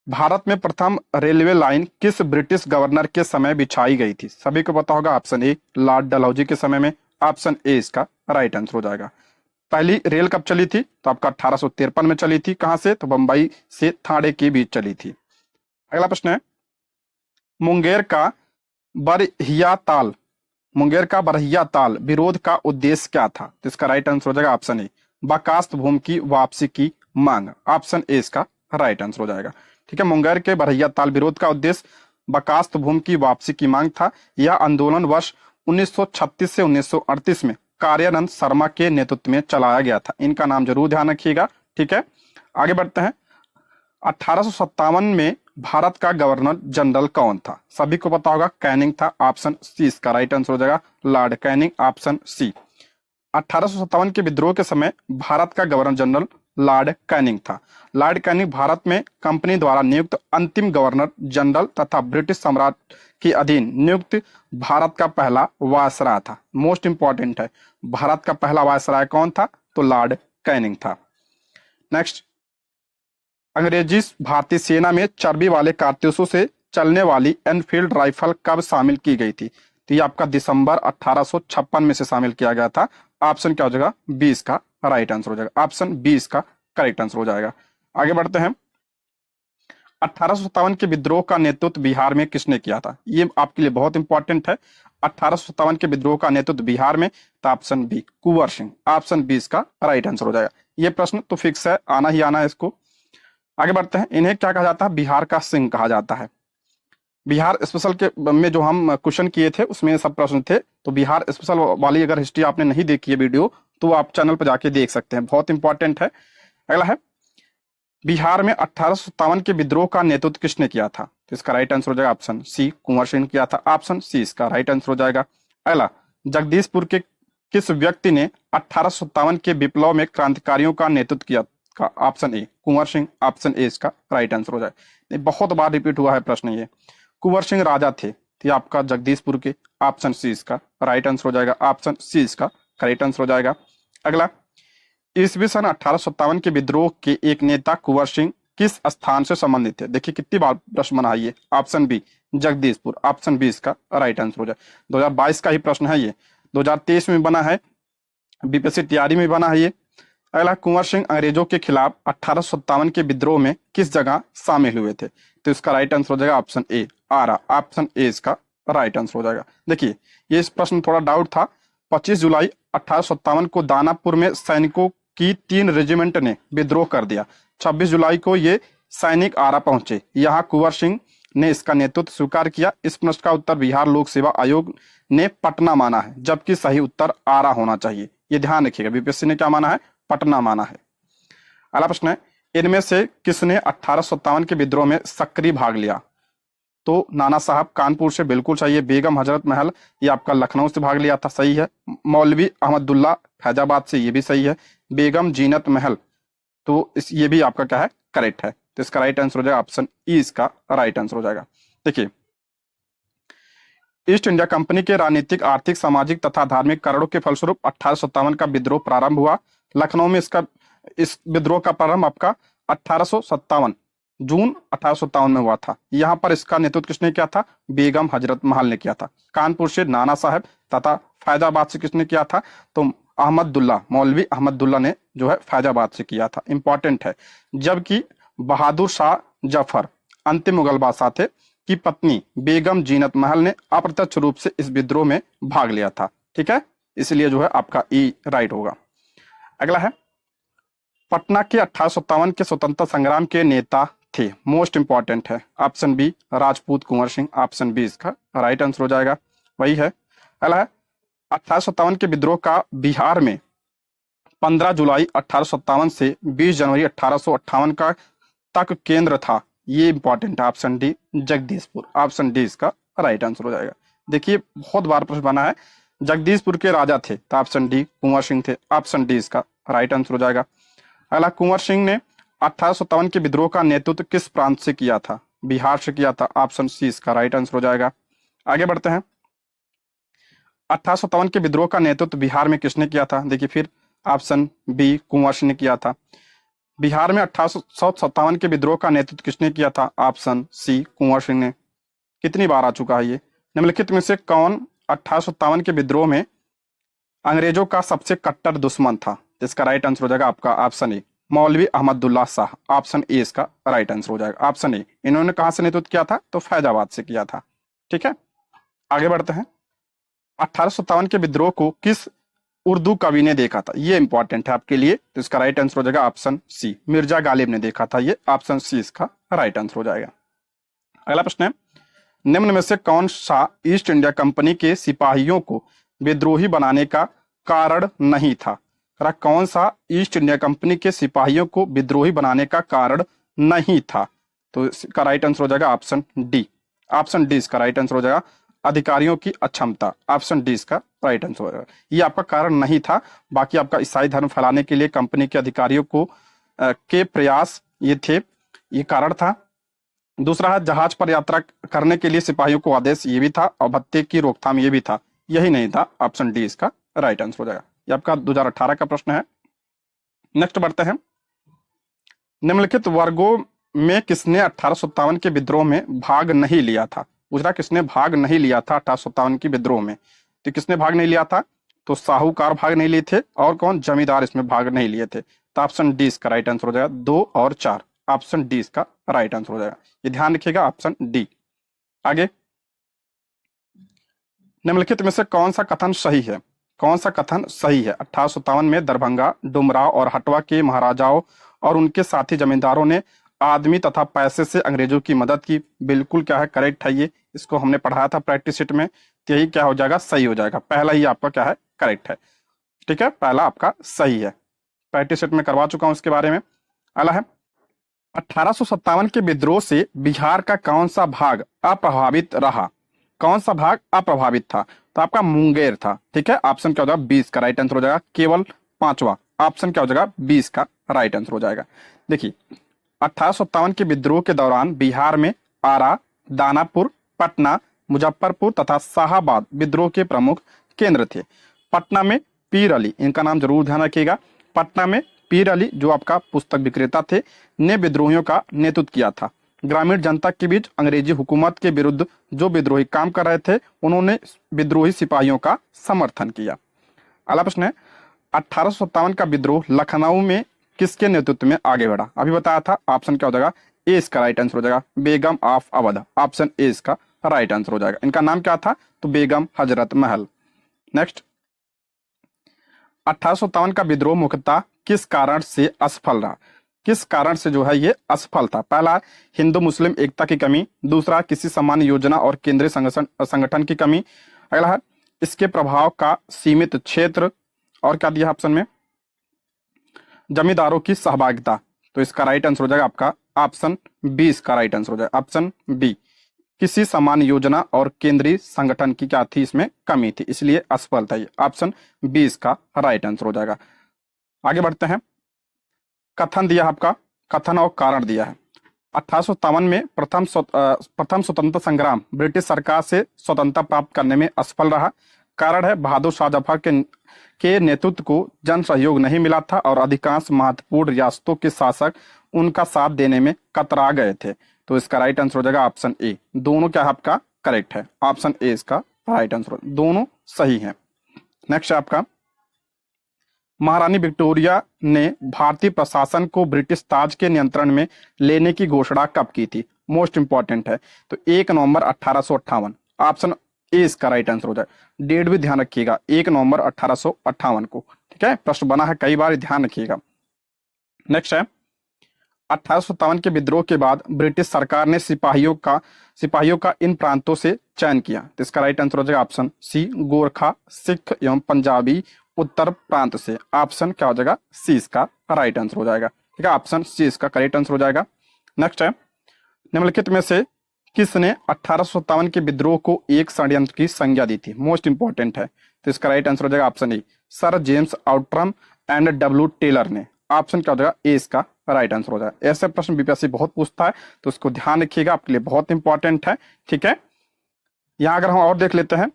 भारत में प्रथम रेलवे लाइन किस ब्रिटिश गवर्नर के समय बिछाई गई थी? सभी को पता होगा, ऑप्शन ए लॉर्ड डलहौजी के समय में, ऑप्शन ए इसका राइट आंसर हो जाएगा। पहली रेल कब चली थी? तो आपका 1853 में चली थी। कहां से? तो बंबई से थाने के बीच चली थी। अगला प्रश्न है, मुंगेर का बरहिया ताल विरोध का उद्देश्य क्या था? तो इसका राइट आंसर हो जाएगा ऑप्शन ए बर्खास्त भूमि की वापसी की मांग, ऑप्शन ए इसका राइट आंसर हो जाएगा। ठीक है, मुंगेर के बरहिया ताल विरोध का उद्देश्य बर्खास्त भूमि की वापसी की मांग था। यह आंदोलन वर्ष 1936 से 1938 में कार्यानंद शर्मा के नेतृत्व में चलाया गया था। इनका नाम जरूर ध्यान रखिएगा। ठीक है, आगे बढ़ते हैं। 1857 में भारत का गवर्नर जनरल कौन था? सभी को पता होगा, कैनिंग था। ऑप्शन सी इसका राइट आंसर हो जाएगा, लॉर्ड कैनिंग, ऑप्शन सी। 1857 के विद्रोह के समय भारत का गवर्नर जनरल लॉर्ड कैनिंग था। लॉर्ड कैनिंग भारत में कंपनी द्वारा नियुक्त अंतिम गवर्नर जनरल तथा ब्रिटिश सम्राट के अधीन नियुक्त भारत का पहला वायसराय था। मोस्ट इंपॉर्टेंट है, भारत का पहला वायसराय कौन था? तो लॉर्ड कैनिंग था। नेक्स्ट, अंग्रेजी भारतीय सेना में चर्बी वाले कारतूसों से चलने वाली एनफील्ड राइफल कब शामिल की गई थी? तो ये आपका दिसंबर 1856 में से शामिल किया गया था। ऑप्शन क्या हो जाएगा? 20 का राइट आंसर हो जाएगा, ऑप्शन 20 का करेक्ट आंसर हो जाएगा। आगे बढ़ते हैं। 1857 के विद्रोह का नेतृत्व बिहार में किसने किया था? ये आपके लिए बहुत इंपॉर्टेंट है। 1857 के विद्रोह का नेतृत्व बिहार में, तो option B Kunwar Singh, option 20 का राइट आंसर हो जाएगा। ये प्रश्न तो फिक्स है, आना ही आना है इसको। आगे बढ़ते हैं। इन्हें क्या कहा जाता है? बिहार का सिंह कहा जाता है। बिहार स्पेशल के में जो हम क्वेश्चन किए थे उसमें सब प्रश्न थे, तो बिहार स्पेशल वाली अगर हिस्ट्री आपने नहीं देखी है वीडियो, तो आप चैनल पर जाके देख सकते हैं, बहुत इंपॉर्टेंट है। अगला है, बिहार में 1857 के विद्रोह का नेतृत्व किसने किया था? तो इसका राइट आंसर हो जाएगा ऑप्शन सी कुंवर सिंह किया था, ऑप्शन सी इसका राइट आंसर हो जाएगा। अगला, जगदीशपुर के किस व्यक्ति ने 1857 के विप्लव में क्रांतिकारियों का नेतृत्व किया? का option A Kunwar Singh, option A इसका राइट आंसर हो जाए। बहुत बार रिपीट हुआ है प्रश्न ये। कुंवर सिंह राजा थे, तो आपका जगदीशपुर के, ऑप्शन सी इसका राइट आंसर हो जाएगा, ऑप्शन सी इसका करेक्ट आंसर हो जाएगा। अगला, ईस्वी सन 1857 के विद्रोह के एक नेता कुंवर सिंह किस स्थान से संबंधित थे? देखिए कितनी बार प्रश्न बना है ये। Option B Jagdishpur, option B इसका राइट आंसर हो जाए। 2022 का ही प्रश्न है ये, 2023 में बना है, बीपीएससी तैयारी में बना है ये। अगला, कुंवर सिंह अंग्रेजों के खिलाफ 1857 के विद्रोह में किस जगह शामिल हुए थे? तो इसका राइट आंसर हो जाएगा option A Ara, option A इसका राइट आंसर हो जाएगा। देखिए ये इस प्रश्न थोड़ा डाउट था। 25 जुलाई 1857 को दानापुर में सैनिकों की 3 रेजिमेंट ने विद्रोह कर दिया। 26 जुलाई को ये सैनिक आरा पहुंचे, यहाँ कुंवर सिंह ने इसका नेतृत्व स्वीकार किया। इस प्रश्न का उत्तर बिहार लोक सेवा आयोग ने पटना माना है, जबकि सही उत्तर आरा होना चाहिए। ये ध्यान रखिएगा, बीपीएससी ने क्या माना है? पटना माना है। अगला प्रश्न है, इनमें से किसने 1857 के विद्रोह में सक्रिय भाग लिया? तो नाना साहब कानपुर से, बिल्कुल सही है। बेगम हजरत महल, ये आपका लखनऊ से भाग लिया था, सही है। मौलवी अहमदुल्ला फैजाबाद से, ये भी सही है। बेगम जीनत महल, तो ये भी आपका क्या है? करेक्ट है। तो इसका राइट आंसर हो जाएगा ऑप्शन ई इसका राइट आंसर हो जाएगा। देखिए, ईस्ट इंडिया कंपनी के राजनीतिक, आर्थिक, सामाजिक तथा धार्मिक कारणों के फलस्वरूप 1857 का विद्रोह प्रारंभ हुआ। लखनऊ में इस विद्रोह का प्रारंभ आपका 1857 जून 1857 में हुआ था। यहाँ पर इसका नेतृत्व किसने किया था? बेगम हजरत महल ने किया था। कानपुर से नाना साहब तथा फैजाबाद से किसने किया था? तो अहमदुल्ला, मौलवी अहमदुल्ला ने जो है फैजाबाद से किया था, इंपॉर्टेंट है। जबकि बहादुर शाह जफर अंतिम मुगल बादशाह थे की पत्नी बेगम जीनत महल ने अप्रत्यक्ष रूप से इस विद्रोह में भाग लिया था। ठीक है, इसलिए जो है आपका ई राइट होगा। अगला है, पटना के 1857 के स्वतंत्रता संग्राम के नेता थे, मोस्ट इंपॉर्टेंट है। Option B Rajput Kunwar Singh, option B इसका राइट आंसर हो जाएगा, वही है। अगला है, 1857 के विद्रोह का बिहार में 15 जुलाई 1857 से 20 जनवरी 1858 का तक केंद्र था। ये इंपॉर्टेंट है, option D Jagdishpur, option D इसका राइट आंसर हो जाएगा। देखिए बहुत बार प्रश्न बना है, जगदीशपुर के राजा थे, तो ऑप्शन डी कुंवर सिंह थे, ऑप्शन डी इसका राइट आंसर हो जाएगा। अगला, कुंवर सिंह ने 1857 के विद्रोह का नेतृत्व किस प्रांत से किया था? बिहार से किया था, ऑप्शन सी इसका राइट आंसर हो जाएगा। आगे बढ़ते हैं। 1857 के विद्रोह का नेतृत्व बिहार में किसने किया था? देखिए फिर ऑप्शन बी कुंवर सिंह ने किया था। बिहार में 1857 के विद्रोह का नेतृत्व किसने किया था? ऑप्शन सी कुंवर सिंह ने। कितनी बार आ चुका है ये। निम्नलिखित में से कौन 1857 के विद्रोह में अंग्रेजों का सबसे कट्टर दुश्मन था? इसका राइट आंसर हो जाएगा आपका ऑप्शन ए मौलवी अहमदुल्ला शाह, ऑप्शन ए इसका राइट आंसर हो जाएगा, ऑप्शन ए। इन्होंने कहां से नेतृत्व किया था? तो फैजाबाद से किया था। ठीक है, आगे बढ़ते हैं। 1857 के विद्रोह को किस उर्दू कवि ने देखा था? ये इंपॉर्टेंट है आपके लिए, तो इसका राइट आंसर हो जाएगा ऑप्शन सी मिर्जा गालिब ने देखा था, ये ऑप्शन सी इसका राइट आंसर हो जाएगा। अगला प्रश्न है, निम्न में से कौन सा ईस्ट इंडिया कंपनी के सिपाहियों को विद्रोही बनाने का कारण नहीं था? कौन सा ईस्ट इंडिया कंपनी के सिपाहियों को विद्रोही बनाने का कारण नहीं था? तो इसका राइट आंसर हो जाएगा ऑप्शन डी। ऑप्शन डी इसका राइट आंसर हो जाएगा, अधिकारियों की अक्षमता। ऑप्शन डी इसका राइट आंसर हो जाएगा। ये आपका कारण नहीं था, बाकी आपका ईसाई धर्म फैलाने के लिए कंपनी के अधिकारियों को के प्रयास ये थे, ये कारण था। दूसरा है जहाज पर यात्रा करने के लिए सिपाहियों को आदेश, ये भी था। और भत्ते की रोकथाम, ये भी था। यही नहीं था। ऑप्शन डी इसका राइट आंसर हो जाएगा। ये आपका 2018 का प्रश्न है। नेक्स्ट बढ़ते हैं। निम्नलिखित वर्गों में किसने 1857 के विद्रोह में भाग नहीं लिया था? पूछा किसने भाग नहीं लिया था 1857 की विद्रोह में? तो किसने भाग नहीं लिया था? तो साहूकार भाग नहीं लिए थे, और कौन? जमींदार इसमें भाग नहीं लिए थे। तो ऑप्शन डी इसका राइट आंसर हो जाएगा, 2 और 4। ऑप्शन डी इसका राइट आंसर हो जाएगा। ये ध्यान रखिएगा, ऑप्शन डी। आगे, निम्नलिखित में से कौन सा कथन सही है? कौन सा कथन सही है? 1857 में दरभंगा, डुमराव और हटवा के महाराजाओं और उनके साथी जमींदारों ने आदमी तथा पैसे से अंग्रेजों की मदद की। बिल्कुल क्या है, करेक्ट है। ये इसको हमने पढ़ाया था प्रैक्टिस शीट में। तो यही क्या हो जाएगा, सही हो जाएगा। पहला ही आपका क्या है, करेक्ट है। ठीक है, पहला आपका सही है। प्रैक्टिस शीट में करवा चुका हूं इसके बारे में। अगला है, 1857 के विद्रोह से बिहार का कौन सा भाग अप्रभावित रहा? कौन सा भाग अप्रभावित था? तो आपका मुंगेर था। ठीक है, ऑप्शन क्या हो जाएगा, 20 का राइट आंसर हो जाएगा। केवल 5वां ऑप्शन क्या हो जाएगा, 20 का राइट आंसर हो जाएगा। देखिए, 1857 के विद्रोह के दौरान बिहार में आरा, दानापुर, पटना, मुजफ्फरपुर तथा शाहाबाद विद्रोह के प्रमुख केंद्र थे। पटना में पीर अली, इनका नाम जरूर ध्यान रखिएगा। पटना में पीर अली, जो आपका पुस्तक विक्रेता थे, ने विद्रोहियों का नेतृत्व किया था। ग्रामीण जनता के बीच अंग्रेजी हुकूमत के विरुद्ध जो विद्रोही काम कर रहे थे, उन्होंने विद्रोही सिपाहियों का समर्थन किया। अगला प्रश्न है, 1857 का विद्रोह लखनऊ में किसके नेतृत्व में आगे बढ़ा? अभी बताया था। ऑप्शन क्या हो जाएगा, ए इसका राइट आंसर हो जाएगा, बेगम ऑफ अवध। ऑप्शन ए इसका राइट आंसर हो जाएगा। इनका नाम क्या था? तो बेगम हजरत महल। नेक्स्ट, 1857 का विद्रोह मुख्यतः किस कारण से असफल रहा? किस कारण से जो है ये असफल था? पहला, हिंदू मुस्लिम एकता की कमी। दूसरा, किसी सामान्य योजना और केंद्रीय संगठन की कमी। अगला है, इसके प्रभाव का सीमित क्षेत्र। और क्या दिया ऑप्शन में? जमींदारों की सहभागिता। तो इसका राइट आंसर हो जाएगा आपका ऑप्शन बी। इसका राइट आंसर हो जाएगा ऑप्शन बी। किसी सामान्य योजना और केंद्रीय संगठन की क्या थी, इसमें कमी थी, इसलिए असफल था। ये ऑप्शन बी इसका राइट आंसर हो जाएगा। आगे बढ़ते हैं। कथन दिया आपका, कथन और कारण दिया है। 1857 में प्रथम स्वतंत्रता संग्राम ब्रिटिश सरकार से स्वतंत्रता प्राप्त करने में असफल रहा। कारण है, बहादुर शाह जफर के नेतृत्व को जन सहयोग नहीं मिला था और अधिकांश महत्वपूर्ण रियासतों के शासक उनका साथ देने में कतरा गए थे। तो इसका राइट आंसर हो जाएगा ऑप्शन ए। दोनों क्या है आपका करेक्ट है। ऑप्शन ए इसका राइट आंसर, दोनों सही है। नेक्स्ट है आपका, महारानी विक्टोरिया ने भारतीय प्रशासन को ब्रिटिश ताज के नियंत्रण में लेने की घोषणा कब की थी? मोस्ट इंपॉर्टेंट है। तो 1 नवंबर 1858। ऑप्शन ए इसका राइट आंसर हो जाए। डेट भी ध्यान रखिएगा, 1 नवंबर 1858 को। ठीक है, प्रश्न बना है कई बार, ध्यान रखिएगा। नेक्स्ट है, 1857 के विद्रोह के बाद ब्रिटिश सरकार ने सिपाहियों का इन प्रांतों से चयन किया। तो इसका राइट आंसर हो जाएगा ऑप्शन सी, गोरखा, सिख एवं पंजाबी उत्तर प्रांत से। ऑप्शन क्या हो जाएगा, सी इसका राइट आंसर हो जाएगा। ठीक है, ऑप्शन सी इसका करेक्ट आंसर हो जाएगा। नेक्स्ट है, निम्नलिखित में से किसने 1857 के विद्रोह को एक षड्यंत्र की संज्ञा दी थी? मोस्ट इंपॉर्टेंट है। तो इसका राइट आंसर हो जाएगा option A, sir James Outram and W Taylor ने। ऑप्शन क्या हो जाएगा, ए इसका राइट आंसर हो जाएगा। ऐसे प्रश्न बीपीएससी बहुत पूछता है, तो उसको ध्यान रखिएगा, आपके लिए बहुत इंपॉर्टेंट है। ठीक है, यहां अगर हम और देख लेते हैं,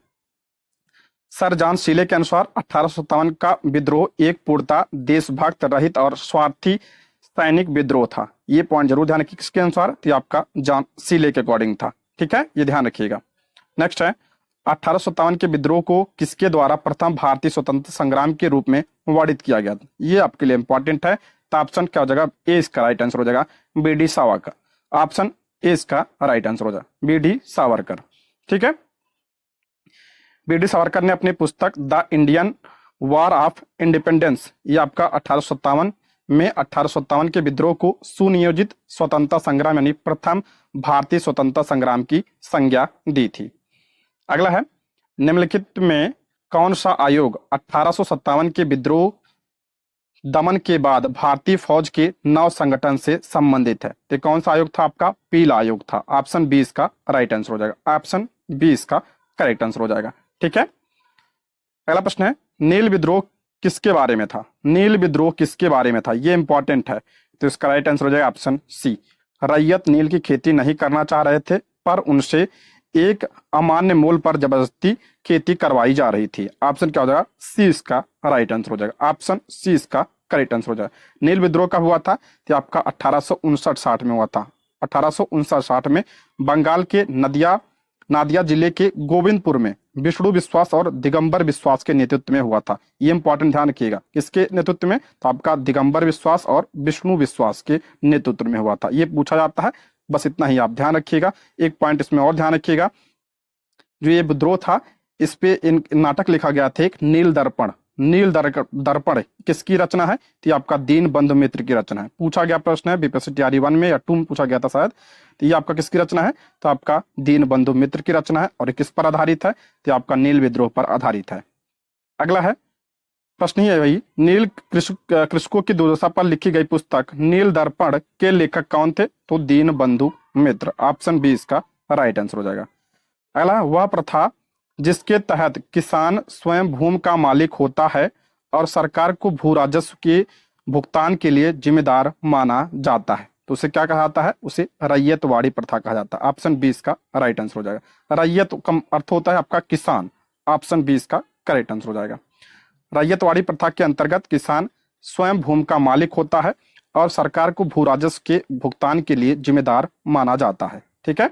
सर जॉन सीले के अनुसार 1857 का विद्रोह एक पूर्णतः देशभक्त रहित और स्वार्थी सैनिक विद्रोह था। ये पॉइंट जरूर ध्यान रखिए, किसके अनुसार? तो आपका जॉन सीले के अकॉर्डिंग था। ठीक है, ये ध्यान रखिएगा। नेक्स्ट है, 1857 के विद्रोह को किसके द्वारा प्रथम भारतीय स्वतंत्रता संग्राम के रूप में वर्णित किया गया? ये आपके लिए इंपॉर्टेंट है। तो ऑप्शन क्या हो जाएगा, ए इसका राइट आंसर हो जाएगा, B D Savarkar. Option A इसका राइट आंसर हो जाएगा, बी डी सावरकर। ठीक है, बी डी सावरकर ने अपनी पुस्तक the Indian war of independence, ये आपका 1857 के विद्रोह को सुनियोजित स्वतंत्रता संग्राम यानी प्रथम भारतीय स्वतंत्रता संग्राम की संज्ञा दी थी। अगला है, निम्नलिखित में कौन सा आयोग 1857 के विद्रोह दमन के बाद भारतीय फौज के नव संगठन से संबंधित है? तो कौन सा आयोग था आपका? पीला आयोग था। ऑप्शन 20 का राइट आंसर हो जाएगा। ऑप्शन 20 का करेक्ट आंसर हो जाएगा। ठीक है, अगला प्रश्न है, नील विद्रोह किसके बारे में था? नील विद्रोह किसके बारे में था? ये इंपॉर्टेंट है, तो इसका राइट आंसर हो जाएगा ऑप्शन सी। रैयत नील की खेती नहीं करना चाह रहे थे, पर उनसे एक अमान्य मूल्य पर जबरदस्ती खेती करवाई जा रही थी। ऑप्शन क्या हो जाएगा? सी इसका राइट आंसर हो जाएगा। ऑप्शन सी इसका करेक्ट आंसर हो जाएगा। नील विद्रोह कब हुआ था? तो आपका 1859-60 में हुआ था। 1859-60 में बंगाल के नादिया जिले के गोविंदपुर में विष्णु विश्वास और दिगंबर विश्वास के नेतृत्व में हुआ था। ये इंपॉर्टेंट ध्यान रखिएगा, किसके नेतृत्व में? तो आपका दिगंबर विश्वास और विष्णु विश्वास के नेतृत्व में हुआ था। ये पूछा जाता है, बस इतना ही आप ध्यान रखिएगा। एक पॉइंट इसमें और ध्यान रखिएगा, जो ये विद्रोह था इस पे नाटक लिखा गया था एक नील दर्पण। दर्पण किसकी रचना है? तो ये आपका दीनबंधु मित्र की रचना है। पूछा गया प्रश्न है बीपीएससी तैयारी 1 में या 2 में पूछा गया था शायद। तो ये आपका किसकी रचना है? तो आपका दीनबंधु मित्र की रचना है। और ये किस पर आधारित है? तो आपका नील विद्रोह पर आधारित है। अगला है प्रश्न ही है वही, नील कृषकों की दुर्दशा पर लिखी गई पुस्तक नील दर्पण के लेखक कौन थे? तो दीनबंधु मित्र। ऑप्शन 20 का राइट आंसर हो जाएगा। अगला, वह प्रथा जिसके तहत किसान स्वयं भूमि का मालिक होता है और सरकार को भू राजस्व के भुगतान के लिए जिम्मेदार माना जाता है, तो उसे क्या कहा जाता है? उसे रैयतवाड़ी प्रथा कहा जाता है। ऑप्शन 20 का राइट आंसर हो जाएगा। रैयत का अर्थ होता है आपका किसान। ऑप्शन 20 का करेक्ट आंसर हो जाएगा। रैयतवाड़ी प्रथा के अंतर्गत किसान स्वयं भूमि का मालिक होता है और सरकार को भू राजस्व के भुगतान के लिए जिम्मेदार माना जाता है। ठीक है,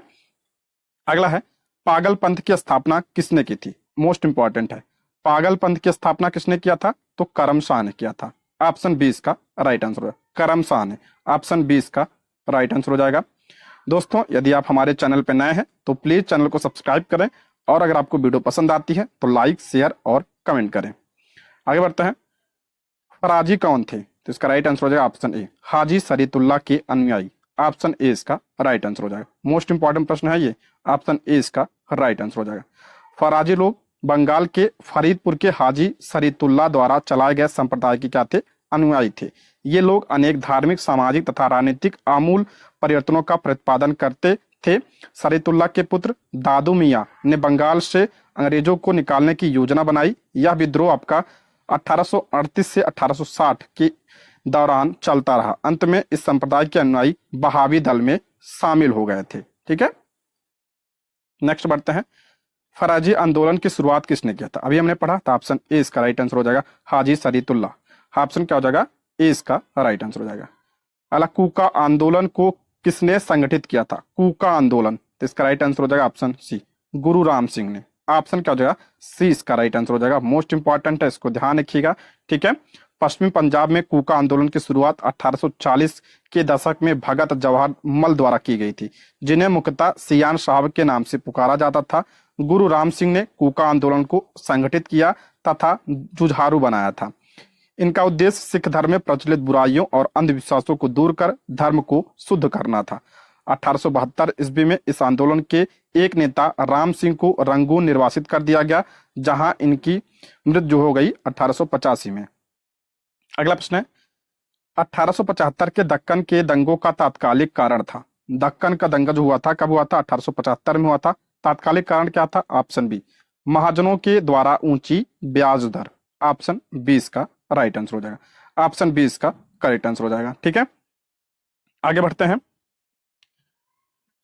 अगला है, पागल पंथ की स्थापना किसने की थी? मोस्ट इंपॉर्टेंट है, पागल पंथ की स्थापना किसने किया था? तो करम शाह ने किया था। ऑप्शन 20 का राइट आंसर होगा, करम शाह ने। ऑप्शन 20 का राइट आंसर हो जाएगा। दोस्तों, यदि आप हमारे चैनल पर नए हैं तो प्लीज चैनल को सब्सक्राइब करें, और अगर आपको वीडियो पसंद आती है तो लाइक, शेयर और कमेंट करें। आगे बढ़ते हैं, फराजी कौन थे? तो इसका राइट आंसर हो जाएगा ऑप्शन ए, हाजी शरीतुल्लाह के अनुयायी। ऑप्शन ए इसका राइट आंसर हो जाएगा। मोस्ट इंपॉर्टेंट प्रश्न है ये, ऑप्शन ए इसका राइट आंसर हो जाएगा। फराजी लोग बंगाल के फरीदपुर के हाजी शरीतुल्लाह द्वारा चलाए गए संप्रदाय के क्या थे? अनुयायी थे। ये लोग अनेक धार्मिक, सामाजिक तथा राजनीतिक आमूल परिवर्तनों का प्रतिपादन करते थे। शरीतुल्लाह के पुत्र दादू मियाँ ने बंगाल से अंग्रेजों को निकालने की योजना बनाई। यह विद्रोह आपका 1838 से 1860 के दौरान चलता रहा। अंत में इस संप्रदाय के अनुयायी बहावी दल में शामिल हो गए थे। ठीक है, नेक्स्ट बढ़ते हैं, फराजी आंदोलन की शुरुआत किसने किया था? अभी हमने पढ़ा था, ऑप्शन ए इसका राइट आंसर हो जाएगा, हाजी शरीतुल्लाह। ऑप्शन क्या हो जाएगा? ए इसका राइट आंसर हो जाएगा। अगला, कूका आंदोलन को किसने संगठित किया था? कूका आंदोलन, तो इसका राइट आंसर हो जाएगा ऑप्शन सी, गुरु राम सिंह ने। ऑप्शन क्या हो जाएगा? सी इसका राइट आंसर हो जाएगा। मोस्ट इंपॉर्टेंट है, इसको ध्यान रखिएगा। ठीक है, पश्चिमी पंजाब में कूका आंदोलन की शुरुआत 1840 के दशक में भगत जवाहर मल द्वारा की गई थी, जिन्हें मुख्यतः सियान साहब के नाम से पुकारा जाता था। गुरु राम सिंह ने कूका आंदोलन को संगठित किया तथा जुझारू बनाया था। इनका उद्देश्य सिख धर्म में प्रचलित बुराइयों और अंधविश्वासों को दूर कर धर्म को शुद्ध करना था। 1872 ईस्वी में इस आंदोलन के एक नेता राम सिंह को रंगून निर्वासित कर दिया गया, जहां इनकी मृत्यु हो गई 1885 में। अगला प्रश्न है, 1875 के दक्कन के दंगों का तात्कालिक कारण था? दक्कन का दंगा जो हुआ था कब हुआ था? 1875 में हुआ था। तात्कालिक कारण क्या था? ऑप्शन बी, महाजनों के द्वारा ऊंची ब्याज दर। ऑप्शन 20 का राइट आंसर हो जाएगा। ऑप्शन 20 का करेक्ट आंसर हो जाएगा। ठीक है, आगे बढ़ते हैं,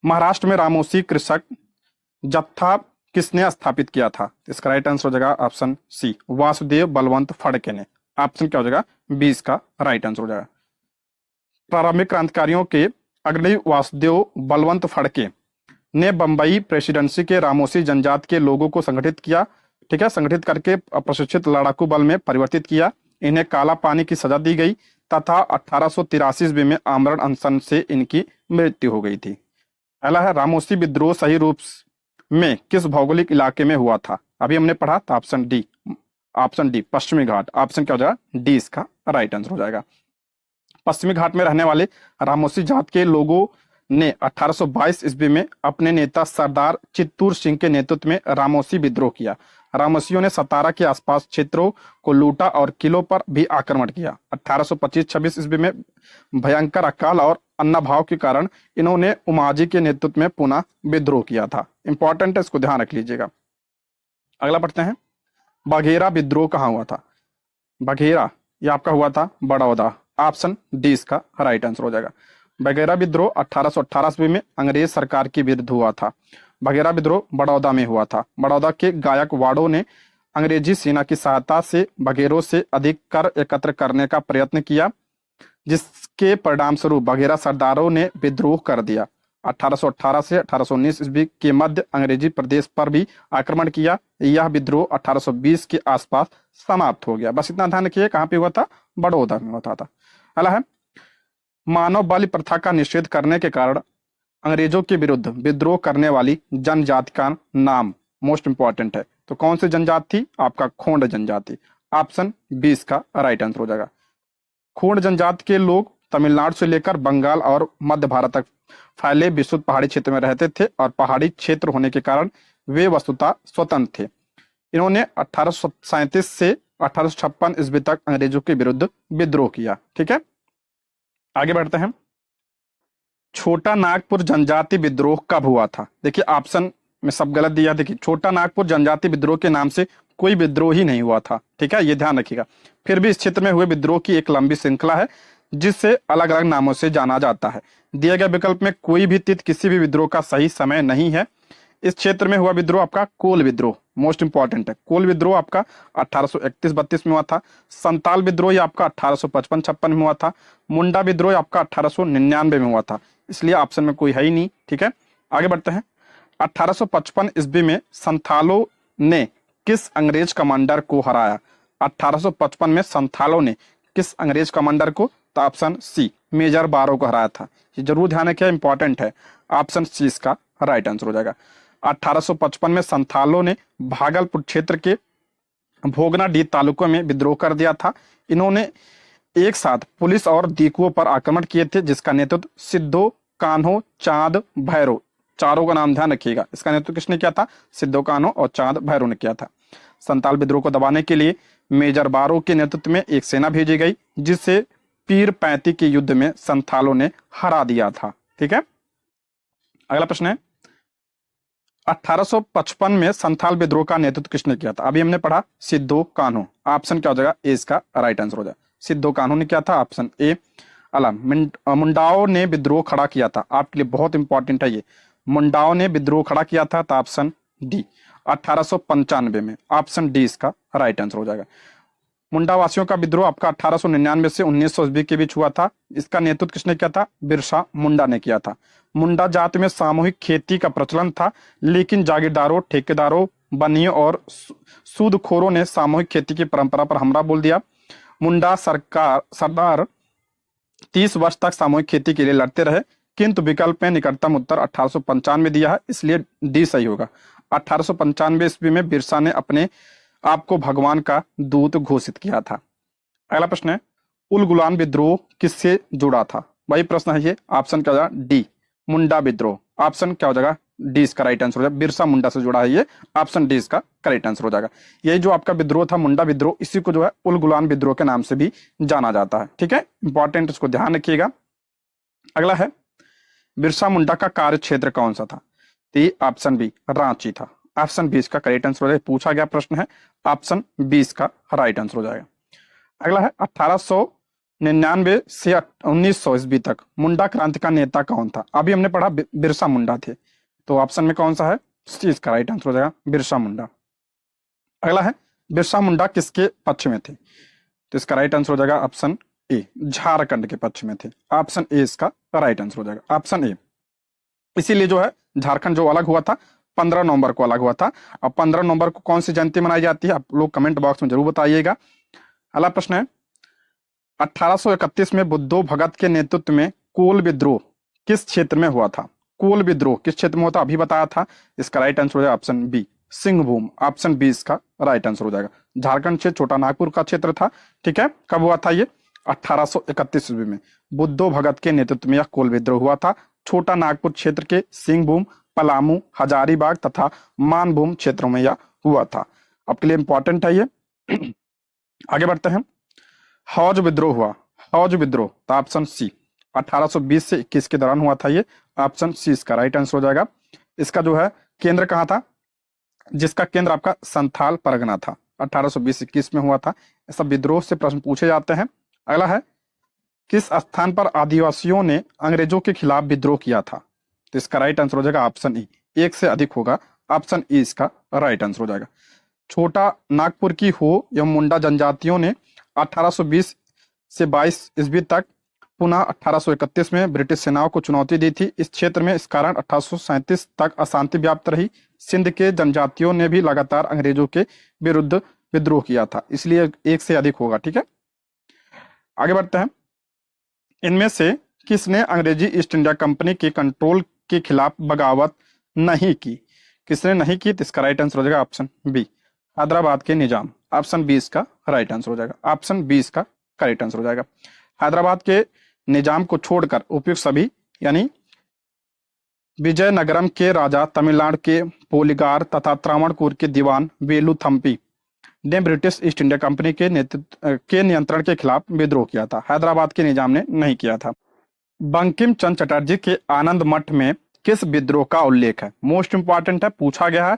महाराष्ट्र में रामोसी कृषक जत्था किसने स्थापित किया था? इसका राइट आंसर हो जाएगा ऑप्शन सी, वासुदेव बलवंत फड़के ने। ऑप्शन क्या हो जाएगा? 20 का राइट आंसर हो जाएगा। प्रारंभिक क्रांतिकारियों के अग्रणी वासुदेव बलवंत फड़के ने बंबई प्रेसिडेंसी के रामोसी जनजाति के लोगों को संगठित किया। ठीक है, संगठित करके प्रशिक्षित लड़ाकू बल में परिवर्तित किया। इन्हें काला पानी की सजा दी गई तथा 1883 ईस्वी में आमरण अनशन से इनकी मृत्यु हो गई थी। पहला है, रामोसी विद्रोह सही रूप में किस भौगोलिक इलाके में हुआ था? अभी हमने पढ़ा था ऑप्शन डी, पश्चिमी घाट। ऑप्शन क्या हो जाएगा? डी इसका राइट आंसर हो जाएगा। पश्चिमी घाट में रहने वाले रामोसी जात के लोगों ने 1822 ईस्वी में अपने नेता सरदार चित्तूर सिंह के नेतृत्व में रामोसी विद्रोह किया। रामसियों ने सतारा के आसपास क्षेत्रों को लूटा और किलों पर भी आक्रमण किया। 1825-26 ईस्वी में भयंकर अकाल और अन्नभाव के कारण इन्होंने उमाजी के नेतृत्व में पुनः विद्रोह किया था। इंपॉर्टेंट है, इसको ध्यान रख लीजिएगा। अगला पढ़ते हैं, बघेरा विद्रोह कहाँ हुआ था? बघेरा ये आपका हुआ था बड़ौदा। ऑप्शन डी इसका राइट आंसर हो जाएगा। बघेरा विद्रोह 1818 ईस्वी में अंग्रेज सरकार के विरुद्ध हुआ था। बघेरा विद्रोह बड़ौदा में हुआ था। बड़ौदा के गायकवाड़ों ने अंग्रेजी सेना की सहायता से बघेरों से अधिक कर एकत्र करने का प्रयत्न किया, जिसके परिणाम स्वरूप बघेरा सरदारों ने विद्रोह कर दिया। 1818 से 1819 ईस्वी के मध्य अंग्रेजी प्रदेश पर भी आक्रमण किया। यह विद्रोह 1820 के आसपास समाप्त हो गया। बस इतना ध्यान रखिए, कहाँ पे हुआ था? बड़ौदा में होता था। अगला है, मानव बलि प्रथा का निषेध करने के कारण अंग्रेजों के विरुद्ध विद्रोह करने वाली जनजाति का नाम मोस्ट इंपॉर्टेंट है। तो कौन सी जनजाति थी? आपका खोंड जनजाति। ऑप्शन बी इसका राइट आंसर हो जाएगा। खोंड जनजाति के लोग तमिलनाडु से लेकर बंगाल और मध्य भारत तक फैले विस्तृत पहाड़ी क्षेत्र में रहते थे और पहाड़ी क्षेत्र होने के कारण वे वस्तुतः स्वतंत्र थे। इन्होंने 1837 से 1856 ईस्वी तक अंग्रेजों के विरुद्ध विद्रोह किया। ठीक है, आगे बढ़ते हैं। छोटा नागपुर जनजाति विद्रोह कब हुआ था? देखिए ऑप्शन में सब गलत दिया। देखिए छोटा नागपुर जनजाति विद्रोह के नाम से कोई विद्रोह ही नहीं हुआ था। ठीक है, ये ध्यान रखिएगा। फिर भी इस क्षेत्र में हुए विद्रोह की एक लंबी श्रृंखला है जिससे अलग अलग नामों से जाना जाता है। दिए गए विकल्प में कोई भी तिथि किसी भी विद्रोह का सही समय नहीं है। इस क्षेत्र में हुआ विद्रोह आपका कोल विद्रोह मोस्ट इंपॉर्टेंट है। कोल विद्रोह आपका 1831-32 में हुआ था। संताल विद्रोह आपका 1855-56 में हुआ था। मुंडा विद्रोह आपका 1899 में हुआ था। इसलिए ऑप्शन में कोई है ही नहीं। ठीक है, आगे बढ़ते हैं। 1855 ईस्वी में संथालों ने किस अंग्रेज कमांडर को हराया? 1855 में संथालों ने किस अंग्रेज कमांडर को? तो ऑप्शन सी मेजर बारो को हराया था। ये जरूर ध्यान रखिए, इंपॉर्टेंट है। ऑप्शन सी इसका राइट आंसर हो जाएगा। 1855 में संथालों ने भागलपुर क्षेत्र के भोगनाडीह तालुकों में विद्रोह कर दिया था। इन्होंने एक साथ पुलिस और दीकुओं पर आक्रमण किए थे, जिसका नेतृत्व सिद्धो कान्हो चांद भैरो, चारों का नाम ध्यान रखिएगा। इसका नेतृत्व किसने किया था? सिद्धो कान्हो और चांद भैरो ने किया था। संताल विद्रोह को दबाने के लिए मेजर बारो के नेतृत्व में एक सेना भेजी गई, जिसे पीर पैंती के युद्ध में संथालों ने हरा दिया था। ठीक है, अगला प्रश्न है, 1855 में संथाल विद्रोह का नेतृत्व किसने किया था? अभी हमने पढ़ा सिद्धो कान्हो। ऑप्शन क्या हो जाएगा? ए इसका राइट आंसर हो जाएगा। सिद्धो कान्हो ने किया था, ऑप्शन ए। अला मुंडाओं ने विद्रोह खड़ा किया था। आपके लिए बहुत इंपॉर्टेंट है ये। मुंडाओं ने विद्रोह खड़ा किया था, तो ऑप्शन डी 1895 में। ऑप्शन डी इसका राइट आंसर हो जाएगा। मुंडा वासियों का विद्रोह आपका 1899 से 1900 ईस्वी के बीच हुआ था। इसका नेतृत्व किसने किया था? बिरसा मुंडा ने किया था। मुंडा जाति में सामूहिक खेती का प्रचलन था, लेकिन जागीरदारों, ठेकेदारों, बनियों और सूदखोरों ने सामूहिक खेती की परंपरा पर हमला बोल दिया। मुंडा सरदार 30 वर्ष तक सामूहिक खेती के लिए लड़ते रहे, किंतु विकल्प में निकटतम उत्तर 1895 में दिया है, इसलिए डी सही होगा। 1895 ईस्वी में बिरसा ने अपने आपको भगवान का दूत घोषित किया था। अगला प्रश्न है, उल गुलान विद्रोह किससे जुड़ा था? वही प्रश्न है ये। ऑप्शन क्या हो जाएगा? डी मुंडा विद्रोह। ऑप्शन क्या हो जाएगा? डी इसका राइट आंसर हो जाएगा। बिरसा मुंडा से जुड़ा है ये। ऑप्शन डी इसका करेक्ट आंसर हो जाएगा। यही जो आपका विद्रोह था मुंडा विद्रोह, इसी को जो है उल गुलान विद्रोह के नाम से भी जाना जाता है। ठीक है, इंपॉर्टेंट, इसको ध्यान रखिएगा। अगला है, बिरसा मुंडा का कार्य क्षेत्र कौन सा था? तो ऑप्शन बी रांची था। ऑप्शन बी इसका करेक्ट आंसर हो जाएगा। पूछा गया प्रश्न है, ऑप्शन बी इसका राइट आंसर हो जाएगा। अगला है, 1899 से 1900 ईस्वी तक मुंडा क्रांति का नेता कौन था? अभी हमने पढ़ा बिरसा मुंडा थे, तो ऑप्शन में कौन सा है? सी इसका राइट आंसर हो जाएगा, बिरसा मुंडा। अगला है, बिरसा मुंडा किसके पक्ष में थे? तो इसका राइट आंसर हो जाएगा ऑप्शन ए, झारखंड के पक्ष में थे। ऑप्शन ए इसका राइट आंसर हो जाएगा, ऑप्शन ए। इसीलिए जो है झारखंड जो अलग हुआ था 15 नवंबर को अलग हुआ था। अब 15 नवंबर को कौन सी जयंती मनाई जाती है? आप लोग कमेंट बॉक्स में जरूर बताइएगा। अगला प्रश्न है, 1831 में बुद्धो भगत के नेतृत्व में कोल विद्रोह किस क्षेत्र में हुआ था? कोल विद्रोह किस क्षेत्र में हुआ था? अभी बताया था। इसका राइट आंसर हो जाएगा option B, Singhbhum. Option B इसका राइट आंसर हो जाएगा। झारखंड से छोटा नागपुर का क्षेत्र था। ठीक है, कब हुआ था ये? 1831 ईस्वी में बुद्धो भगत के नेतृत्व में यह कोल विद्रोह हुआ था। छोटा नागपुर क्षेत्र के सिंहभूम, पलामू, हजारीबाग तथा मानभूम क्षेत्रों में यह हुआ था। आपके लिए इंपॉर्टेंट है ये। आगे बढ़ते हैं। हौज विद्रोह हुआ, हौज विद्रोह, तो ऑप्शन सी 1820 से 21 के दौरान हुआ था ये, ऑप्शन सी इसका राइट आंसर हो जाएगा। इसका जो है केंद्र कहाँ था, जिसका केंद्र आपका संथाल परगना था, 1820-21 में हुआ था। ऐसा विद्रोह से प्रश्न पूछे जाते हैं। अगला है, किस स्थान पर आदिवासियों ने अंग्रेजों के खिलाफ विद्रोह किया था, तो इसका राइट आंसर हो जाएगा ऑप्शन ई, एक से अधिक होगा, ऑप्शन ई इसका राइट आंसर हो जाएगा। छोटा नागपुर की हो या मुंडा जनजातियों ने 1820 से 22 ईस्वी तक पुनः 1831 में ब्रिटिश सेनाओं को चुनौती दी थी। इस क्षेत्र में इस कारण 1837 तक अशांति व्याप्त रही। सिंध के जनजातियों ने भी लगातार अंग्रेजों के विरुद्ध विद्रोह किया था, इसलिए एक से अधिक होगा। ठीक है, आगे बढ़ते हैं। इनमें से किसने अंग्रेजी ईस्ट इंडिया कंपनी के कंट्रोल के खिलाफ बगावत नहीं की, किसने नहीं की, तो इसका राइट आंसर हो जाएगा ऑप्शन बी, हैदराबाद के निजाम, ऑप्शन बी इसका राइट आंसर हो जाएगा, ऑप्शन बी इसका करेक्ट आंसर हो जाएगा। हैदराबाद के निजाम को छोड़कर उपयुक्त सभी, यानी विजयनगरम के राजा, तमिलनाडु के पोलिगार तथा त्रावणकोर के दीवान वेलुथम्पी ने ब्रिटिश ईस्ट इंडिया कंपनी के नेतृत्व के नियंत्रण के खिलाफ विद्रोह किया था, हैदराबाद के निजाम ने नहीं किया था। बंकिम चंद्र चटर्जी के आनंद मठ में किस विद्रोह का उल्लेख है, मोस्ट इंपॉर्टेंट है, पूछा गया है।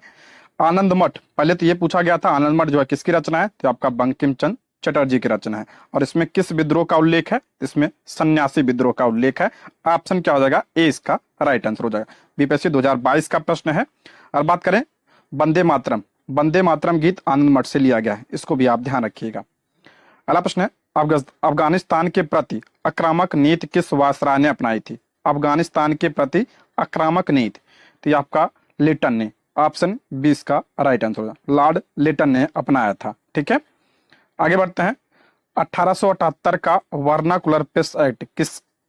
आनंद मठ, पहले तो ये पूछा गया था आनंद मठ जो है किसकी रचना है, तो आपका बंकिम चंद्र चटर्जी की रचना है। और इसमें किस विद्रोह का उल्लेख है, इसमें सन्यासी विद्रोह का उल्लेख है। ऑप्शन क्या हो जाएगा, ए इसका राइट आंसर हो जाएगा। बीपीएससी 2022 का प्रश्न है। और बात करें वंदे मातरम, वंदे मातरम गीत आनंद मठ से लिया गया है, इसको भी आप ध्यान रखिएगा। अगला प्रश्न है, अफगानिस्तान के प्रति आक्रामक नीति किस वायसराय ने अपनाई थी, अफगानिस्तान के प्रति आक्रामक नीति, तो ये आपका लिटन ने, ऑप्शन 20 का राइट आंसर होगा, लॉर्ड लिटन ने अपनाया था। ठीक है, आगे बढ़ते हैं। 1878 का वर्नाकुलर पीस एक्ट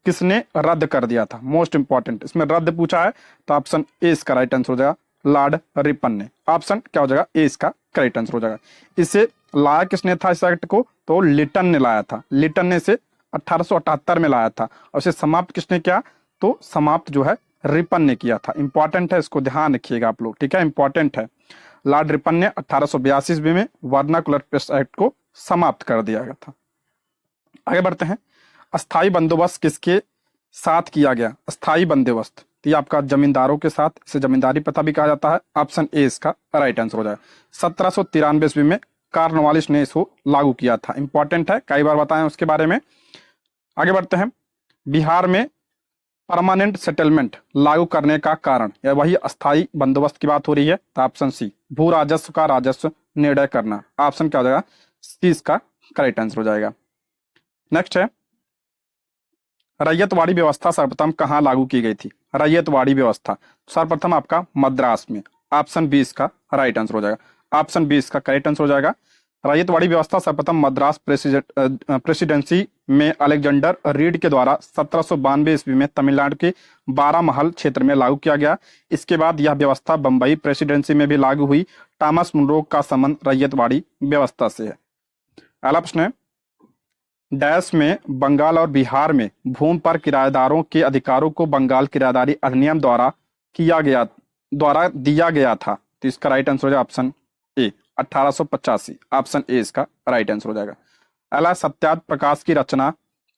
किसने रद्द कर दिया था, मोस्ट इंपॉर्टेंट, इसमें रद्द पूछा है, तो ऑप्शन ए इसका राइट आंसर हो जाएगा, लॉर्ड रिपन ने। ऑप्शन क्या हो जाएगा, ए इसका करेक्ट आंसर हो जाएगा। इसे लाया किसने था इस एक्ट को, तो लिटन ने लाया था, लिटन ने इसे 1878 में लाया था। और इसे समाप्त किसने किया, तो समाप्त जो है रिपन ने किया था। इंपॉर्टेंट है, इसको ध्यान रखिएगा आप लोग। ठीक है, इंपॉर्टेंट है। लॉर्ड रिपन ने 1882 ईस्वी में वर्नाकुलर पीस एक्ट को समाप्त कर दिया गया था। आगे बढ़ते हैं। अस्थाई बंदोबस्त किसके साथ किया गया, अस्थाई बंदोबस्त, तो ये आपका जमींदारों के साथ, इसे जमींदारी प्रथा भी कहा जाता है। ऑप्शन ए इसका राइट आंसर हो जाएगा। 1793 ईस्वी में कॉर्नवालिस ने इसको लागू किया था। इंपॉर्टेंट है, कई बार बताएं उसके बारे में। आगे बढ़ते हैं। बिहार में परमानेंट सेटलमेंट लागू करने का कारण, या वही अस्थाई बंदोबस्त की बात हो रही है, तो ऑप्शन सी, भू राजस्व का राजस्व निर्णय करना। ऑप्शन क्या हो जाएगा, सी इसका करेक्ट आंसर हो जाएगा। नेक्स्ट है, रैयतवाड़ी व्यवस्था सर्वप्रथम कहाँ लागू की गई थी, रैयतवाड़ी व्यवस्था सर्वप्रथम आपका मद्रास में। ऑप्शन बी इसका राइट आंसर हो जाएगा, ऑप्शन बी इसका करेक्ट आंसर हो जाएगा। रैयतवाड़ी व्यवस्था सर्वप्रथम मद्रास प्रेसिडेंसी में अलेक्जेंडर रीड के द्वारा 1792 ईस्वी में तमिलनाडु के बारामहल क्षेत्र में लागू किया गया। इसके बाद यह व्यवस्था बंबई प्रेसिडेंसी में भी लागू हुई। थॉमस मुनरो का संबंध रैयतवाड़ी व्यवस्था से है। अगला प्रश्न है, डैश में बंगाल और बिहार में भूमि पर किराएदारों के अधिकारों को बंगाल किराएदारी अधिनियम द्वारा दिया गया था, तो इसका राइट आंसर हो जाएगा ऑप्शन ए, 1885। ऑप्शन ए इसका राइट आंसर हो जाएगा। अगला, सत्यार्थ प्रकाश की रचना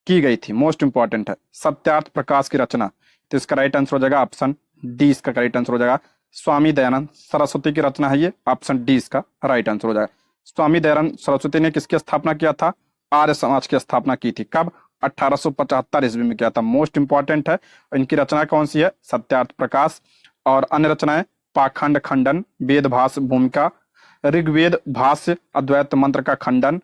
की गई थी, मोस्ट इंपॉर्टेंट है, सत्यार्थ प्रकाश की रचना, तो इसका राइट आंसर हो जाएगा ऑप्शन डी इसका करेक्ट आंसर हो जाएगा। स्वामी दयानंद सरस्वती की रचना है ये, ऑप्शन डी इसका राइट आंसर हो जाएगा। स्वामी दयानंद सरस्वती ने किसकी स्थापना किया था, आर्य समाज की स्थापना की थी। कब, 1875 ईस्वी में किया था। मोस्ट इंपॉर्टेंट है। इनकी रचना कौन सी है, सत्यार्थ प्रकाश। और अन्य रचनाएं पाखंड खंडन, वेद भाष्य भूमिका, ऋग्वेद भाष्य, अद्वैत मंत्र का खंडन,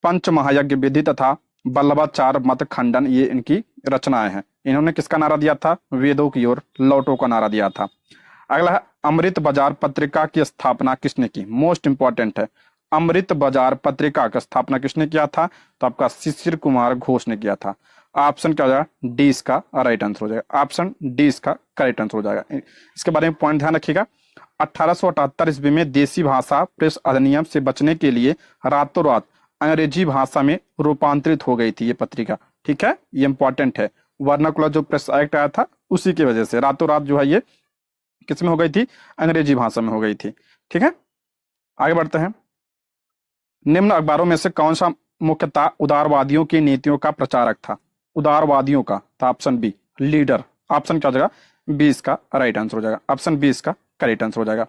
पंच महायज्ञ विधि तथा वल्लभाचार मत खंडन, ये इनकी रचनाएं हैं। इन्होंने किसका नारा दिया था, वेदों की ओर लौटो का नारा दिया था। अगला है, अमृत बाजार पत्रिका की स्थापना किसने की, मोस्ट इंपॉर्टेंट है। अमृत बाजार पत्रिका की स्थापना किसने किया था, तो आपका शिशिर कुमार घोष ने किया था। ऑप्शन क्या हो जाएगा, डी इसका राइट आंसर हो जाएगा, ऑप्शन डी इसका करेक्ट आंसर हो जाएगा। इसके बारे में पॉइंट ध्यान रखिएगा। 1878 ईस्वी में देसी भाषा प्रेस अधिनियम से बचने के लिए रातों रात अंग्रेजी भाषा में रूपांतरित हो गई थी ये पत्रिका। ठीक है, ये इंपॉर्टेंट है। वर्नाकुलर जो प्रेस एक्ट आया था उसी की वजह से रातों रात जो है ये किसमें हो गई थी, अंग्रेजी भाषा में हो गई थी। ठीक है, आगे बढ़ते हैं। निम्न अखबारों में से कौन सा मुख्यतः उदारवादियों की नीतियों का प्रचारक था? उदारवादियों का था ऑप्शन बी लीडर। ऑप्शन क्या हो जाएगा? बी इसका राइट आंसर हो जाएगा। ऑप्शन बी इसका करेक्ट आंसर हो जाएगा।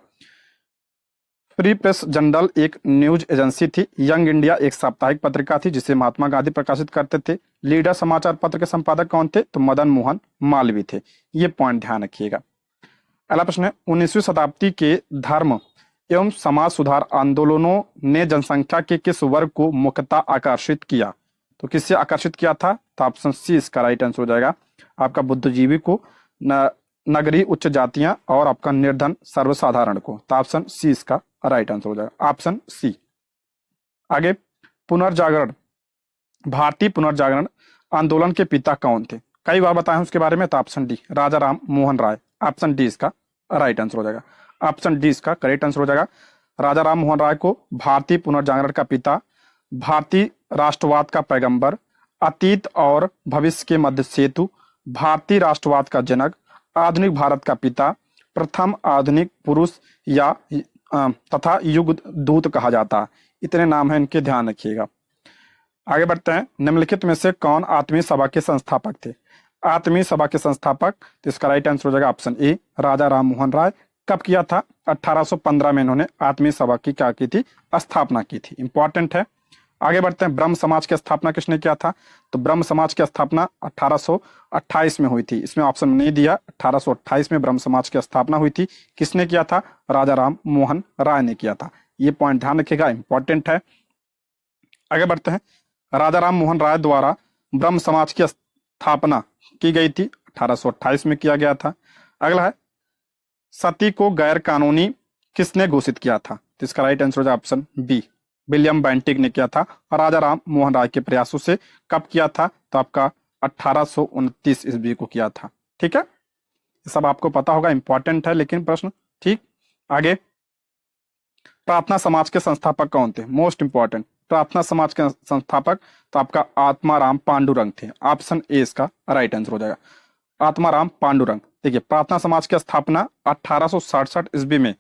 फ्री प्रेस जनरल एक न्यूज एजेंसी थी। यंग इंडिया एक साप्ताहिक पत्रिका थी जिसे महात्मा गांधी प्रकाशित करते थे। लीडर समाचार पत्र के संपादक कौन थे? तो मदन मोहन मालवीय थे। ये पॉइंट ध्यान रखिएगा। अगला प्रश्न है, 19वीं शताब्दी के धर्म एवं समाज सुधार आंदोलनों ने जनसंख्या के किस वर्ग को मुख्यतः आकर्षित किया? तो किससे आकर्षित किया था? तो ऑप्शन सी इसका राइट आंसर हो जाएगा। आपका बुद्धिजीवी को, नगरीय उच्च जातियां और आपका निर्धन सर्वसाधारण को। तो ऑप्शन सी इसका राइट आंसर हो जाएगा। Option C. आगे, पुनर्जागरण, भारतीय पुनर्जागरण आंदोलन के पिता कौन थे? कई बार बताया उसके बारे में। तो ऑप्शन डी राजा राम मोहन राय। ऑप्शन डी इसका राइट आंसर हो जाएगा। ऑप्शन डी इसका करेक्ट आंसर हो जाएगा। राजा राम मोहन राय को भारतीय पुनर्जागरण का पिता, भारतीय राष्ट्रवाद का पैगंबर, अतीत और भविष्य के मध्य सेतु, भारतीय राष्ट्रवाद का जनक, आधुनिक भारत का पिता, प्रथम आधुनिक पुरुष या तथा युग दूत कहा जाता है। इतने नाम हैं इनके, ध्यान रखिएगा। आगे बढ़ते हैं। निम्नलिखित में से कौन आत्मीय सभा के संस्थापक थे? आत्मीय सभा के संस्थापक, तो इसका राइट आंसर हो जाएगा ऑप्शन ए राजा राम मोहन राय। कब किया था? 1815 में इन्होंने आत्मीय सभा की क्या की थी? स्थापना की थी। इंपॉर्टेंट है। आगे बढ़ते हैं। ब्रह्म समाज की स्थापना किसने किया था? तो ब्रह्म समाज की स्थापना 1828 में हुई थी। इसमें ऑप्शन नहीं दिया। 1828 में ब्रह्म समाज की स्थापना हुई थी। किसने किया था? राजा राम मोहन राय ने किया था। ये पॉइंट ध्यान रखिएगा, इंपॉर्टेंट है। आगे बढ़ते हैं। राजा राम मोहन राय द्वारा ब्रह्म समाज की स्थापना की गई थी, 1828 में किया गया था। अगला है, सती को गैर कानूनी किसने घोषित किया था? तो इसका राइट आंसर हो जाए ऑप्शन बी विलियम बेंटिक ने किया था। और राजा राम मोहन राय के प्रयासों से कब किया था? तो आपका 1829 ईस्वी को किया था। ठीक है, ये सब आपको पता होगा, इंपॉर्टेंट है लेकिन प्रश्न। ठीक, आगे, प्रार्थना समाज के संस्थापक कौन थे? Most important. प्रार्थना समाज के संस्थापक तो आपका आत्माराम पांडुरंग थे। ऑप्शन ए इसका राइट आंसर हो जाएगा। आत्माराम पांडुरंग। देखिए, प्रार्थना समाज की स्थापना 1867 ईस्वी में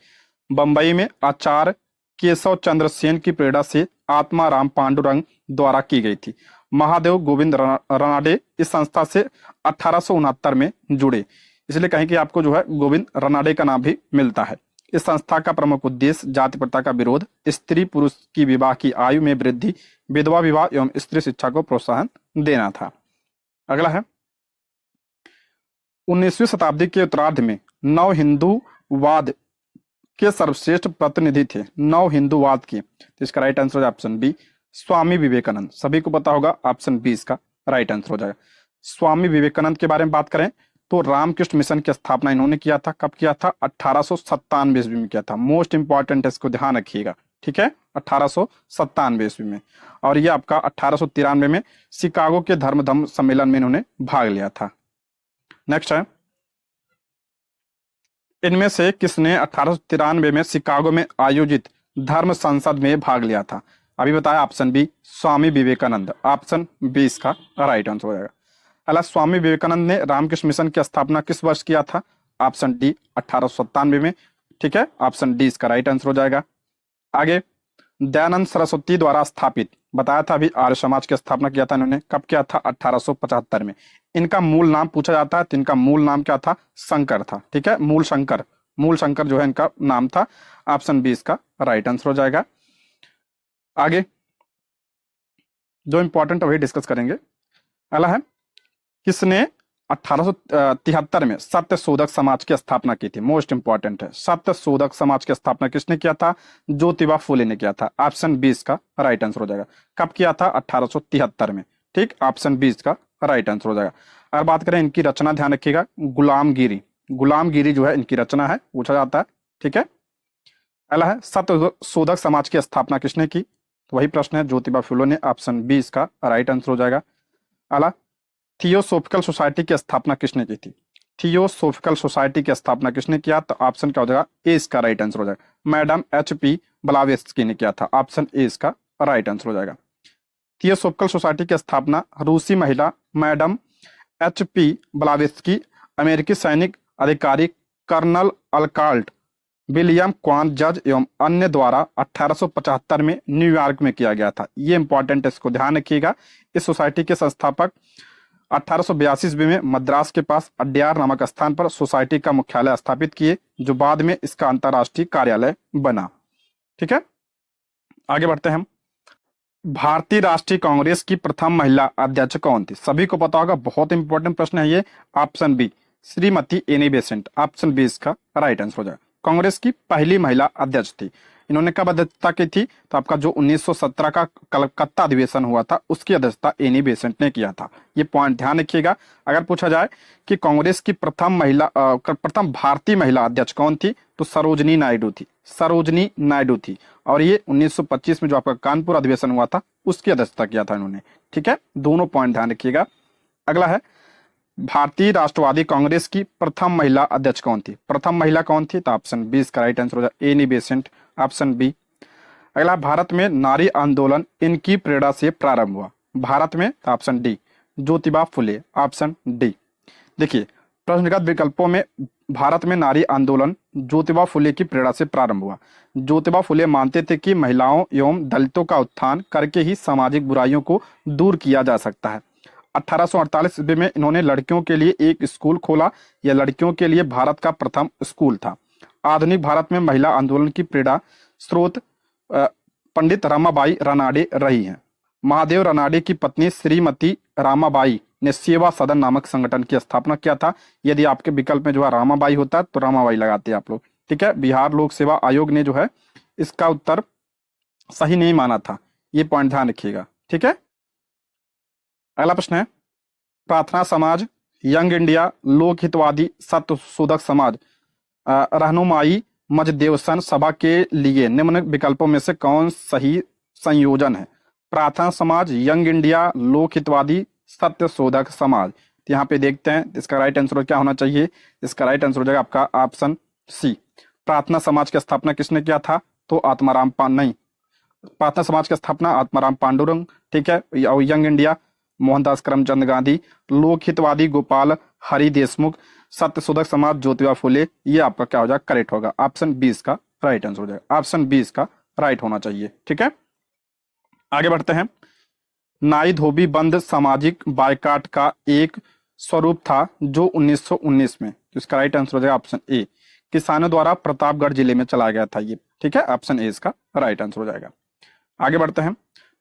बंबई में आचार्य केशव चंद्र सेन की प्रेरणा से आत्माराम पांडुरंग द्वारा की गई थी। महादेव गोविंद रनाडे इस संस्था से 1869 में जुड़े, इसलिए कहें कि आपको जो है गोविंद रनाडे का नाम भी मिलता है। इस संस्था का प्रमुख उद्देश्य जाति प्रथा का विरोध, स्त्री पुरुष की विवाह की आयु में वृद्धि, विधवा विवाह एवं स्त्री शिक्षा को प्रोत्साहन देना था। अगला है, 19वीं शताब्दी के उत्तरार्ध में नव हिंदूवाद के सर्वश्रेष्ठ प्रतिनिधि थे। नव हिंदूवाद के, तो इसका राइट आंसर हो जाए ऑप्शन बी स्वामी विवेकानंद। सभी को पता होगा, ऑप्शन बी इसका राइट आंसर हो जाएगा। स्वामी विवेकानंद के बारे में बात करें तो रामकृष्ण मिशन की स्थापना इन्होंने किया था। कब किया था? 1897 ईस्वी में किया था। मोस्ट इंपॉर्टेंट है, इसको ध्यान रखिएगा। ठीक है, 1897 ईस्वी में। और ये आपका 1893 में शिकागो के धर्म सम्मेलन में इन्होंने भाग लिया था। नेक्स्ट है, इनमें से किसने 1893 में शिकागो में आयोजित धर्म संसद में भाग लिया था? अभी बताया, option B Swami Vivekananda. Option B इसका राइट आंसर हो जाएगा। अला स्वामी विवेकानंद ने रामकृष्ण मिशन की स्थापना किस वर्ष किया था? ऑप्शन डी 1897 में। ठीक है, ऑप्शन डी इसका राइट आंसर हो जाएगा। आगे, दयानंद सरस्वती द्वारा स्थापित, बताया था अभी, आर्य समाज की स्थापना किया था इन्होंने। कब किया था? 1875 में। इनका मूल नाम पूछा जाता है तो इनका मूल नाम क्या था? शंकर था। ठीक है, मूल शंकर जो है इनका नाम था। ऑप्शन बी इसका राइट आंसर हो जाएगा। आगे जो इंपॉर्टेंट वही डिस्कस करेंगे। अगला है, किसने 1873 में सत्य शोधक समाज की स्थापना की थी? मोस्ट इंपॉर्टेंट है, सत्य शोधक समाज की स्थापना किसने किया था? ज्योतिबा फुले ने किया था। ऑप्शन बी इसका राइट आंसर हो जाएगा। कब किया था? 1873 में। ठीक, ऑप्शन बी इसका राइट आंसर हो जाएगा। अगर बात करें इनकी रचना, ध्यान रखिएगा, गुलामगिरी जो है इनकी रचना है, पूछा जाता है। ठीक है, अगला है, सत्य शोधक समाज की स्थापना किसने की? तो वही प्रश्न है, ज्योतिबा फुले ने। ऑप्शन बी इसका राइट आंसर हो जाएगा। अगला, थियोसोफिकल सोसाइटी की स्थापना किसने की थी? थियोसोफिकल सोसाइटी की स्थापना किसने किया? तो ऑप्शन क्या हो जाएगा? ए इसका राइट आंसर हो जाएगा। मैडम HP ब्लावेत्स्की ने किया था। ऑप्शन ए इसका राइट आंसर हो जाएगा। थियोसोफिकल सोसाइटी की स्थापना रूसी महिला मैडम HP ब्लावेत्स्की, अमेरिकी सैनिक अधिकारी कर्नल अलकाल्ट विलियम क्वान जज एवं अन्य द्वारा 1875 में न्यूयॉर्क में किया गया था। ये इंपॉर्टेंट है, इसको ध्यान रखिएगा। इस सोसाइटी के संस्थापक 1882 ईस्वी में मद्रास के पास अड्यार नामक स्थान पर सोसाइटी का मुख्यालय स्थापित किए, जो बाद में इसका अंतर्राष्ट्रीय कार्यालय बना। ठीक है, आगे बढ़ते हैं हम। भारतीय राष्ट्रीय कांग्रेस की प्रथम महिला अध्यक्ष कौन थी? सभी को पता होगा, बहुत इंपॉर्टेंट प्रश्न है ये। Option B Shrimati Annie Besant, option B इसका राइट आंसर हो जाएगा। कांग्रेस की पहली महिला अध्यक्ष थी। इन्होंने कब अध्यक्षता की थी? तो आपका जो 1917 का कलकत्ता अधिवेशन हुआ था उसकी अध्यक्षता एनी बेसेंट ने किया था। ये पॉइंट ध्यान रखिएगा। अगर पूछा जाए कि कांग्रेस की प्रथम भारतीय महिला अध्यक्ष कौन थी, तो सरोजनी नायडू थी। सरोजनी नायडू थी, और ये 1925 में जो आपका कानपुर अधिवेशन हुआ था उसकी अध्यक्षता किया था इन्होंने। ठीक है, दोनों पॉइंट ध्यान रखिएगा। अगला है, भारतीय राष्ट्रवादी कांग्रेस की प्रथम महिला अध्यक्ष कौन थी? प्रथम महिला कौन थी? तो ऑप्शन बी इसका राइट आंसर हो जाएगा, एनी बेसेंट, ऑप्शन बी। अगला, भारत में नारी आंदोलन इनकी प्रेरणा से प्रारंभ हुआ। भारत में, तो option D Jyotiba Phule, option D. देखिए, प्रश्नगत विकल्पों में भारत में नारी आंदोलन ज्योतिबा फुले की प्रेरणा से प्रारंभ हुआ। ज्योतिबा फुले मानते थे कि महिलाओं एवं दलितों का उत्थान करके ही सामाजिक बुराइयों को दूर किया जा सकता है। 1848 ईस्वी में इन्होंने लड़कियों के लिए एक स्कूल खोला। यह लड़कियों के लिए भारत का प्रथम स्कूल था। आधुनिक भारत में महिला आंदोलन की प्रेरणा स्रोत पंडित रमाबाई रानाडे रही हैं। महादेव रानाडे की पत्नी श्रीमती रामाबाई ने सेवा सदन नामक संगठन की स्थापना किया था। यदि आपके विकल्प में जो है रामाबाई होता है तो रामाबाई लगाते हैं आप लोग। ठीक है, बिहार लोक सेवा आयोग ने जो है इसका उत्तर सही नहीं माना था। ये पॉइंट ध्यान रखिएगा। ठीक है, अगला प्रश्न है, प्रार्थना समाज, यंग इंडिया, लोक हितवादी, सत्य शोधक समाज रहनुमाई मजदेवसन सभा के लिए निम्न विकल्पों में से कौन सही संयोजन है? प्रार्थना समाज, यंग इंडिया, लोक हितवादी, सत्य शोधक समाज। तो यहाँ पे देखते हैं इसका राइट आंसर क्या होना चाहिए। इसका राइट आंसर हो जाएगा आपका ऑप्शन सी। प्रार्थना समाज की स्थापना किसने किया था? तो आत्माराम नहीं, प्रार्थना समाज की स्थापना आत्माराम पांडुरंग। ठीक है, और यंग इंडिया मोहनदास करमचंद गांधी, लोक हितवादी गोपाल हरि देशमुख, सत्य शोधक समाज ज्योतिबा फुले। ये आपका क्या हो जाएगा? करेक्ट होगा, ऑप्शन 20 का राइट आंसर हो जाएगा। ऑप्शन 20 का राइट होना चाहिए। ठीक है, आगे बढ़ते हैं। नाई धोबी बंद सामाजिक बायकाट का एक स्वरूप था जो 1919 में, तो इसका राइट आंसर हो जाएगा ऑप्शन ए, किसानों द्वारा प्रतापगढ़ जिले में चलाया गया था ये। ठीक है, ऑप्शन ए इसका राइट आंसर हो जाएगा। आगे बढ़ते हैं।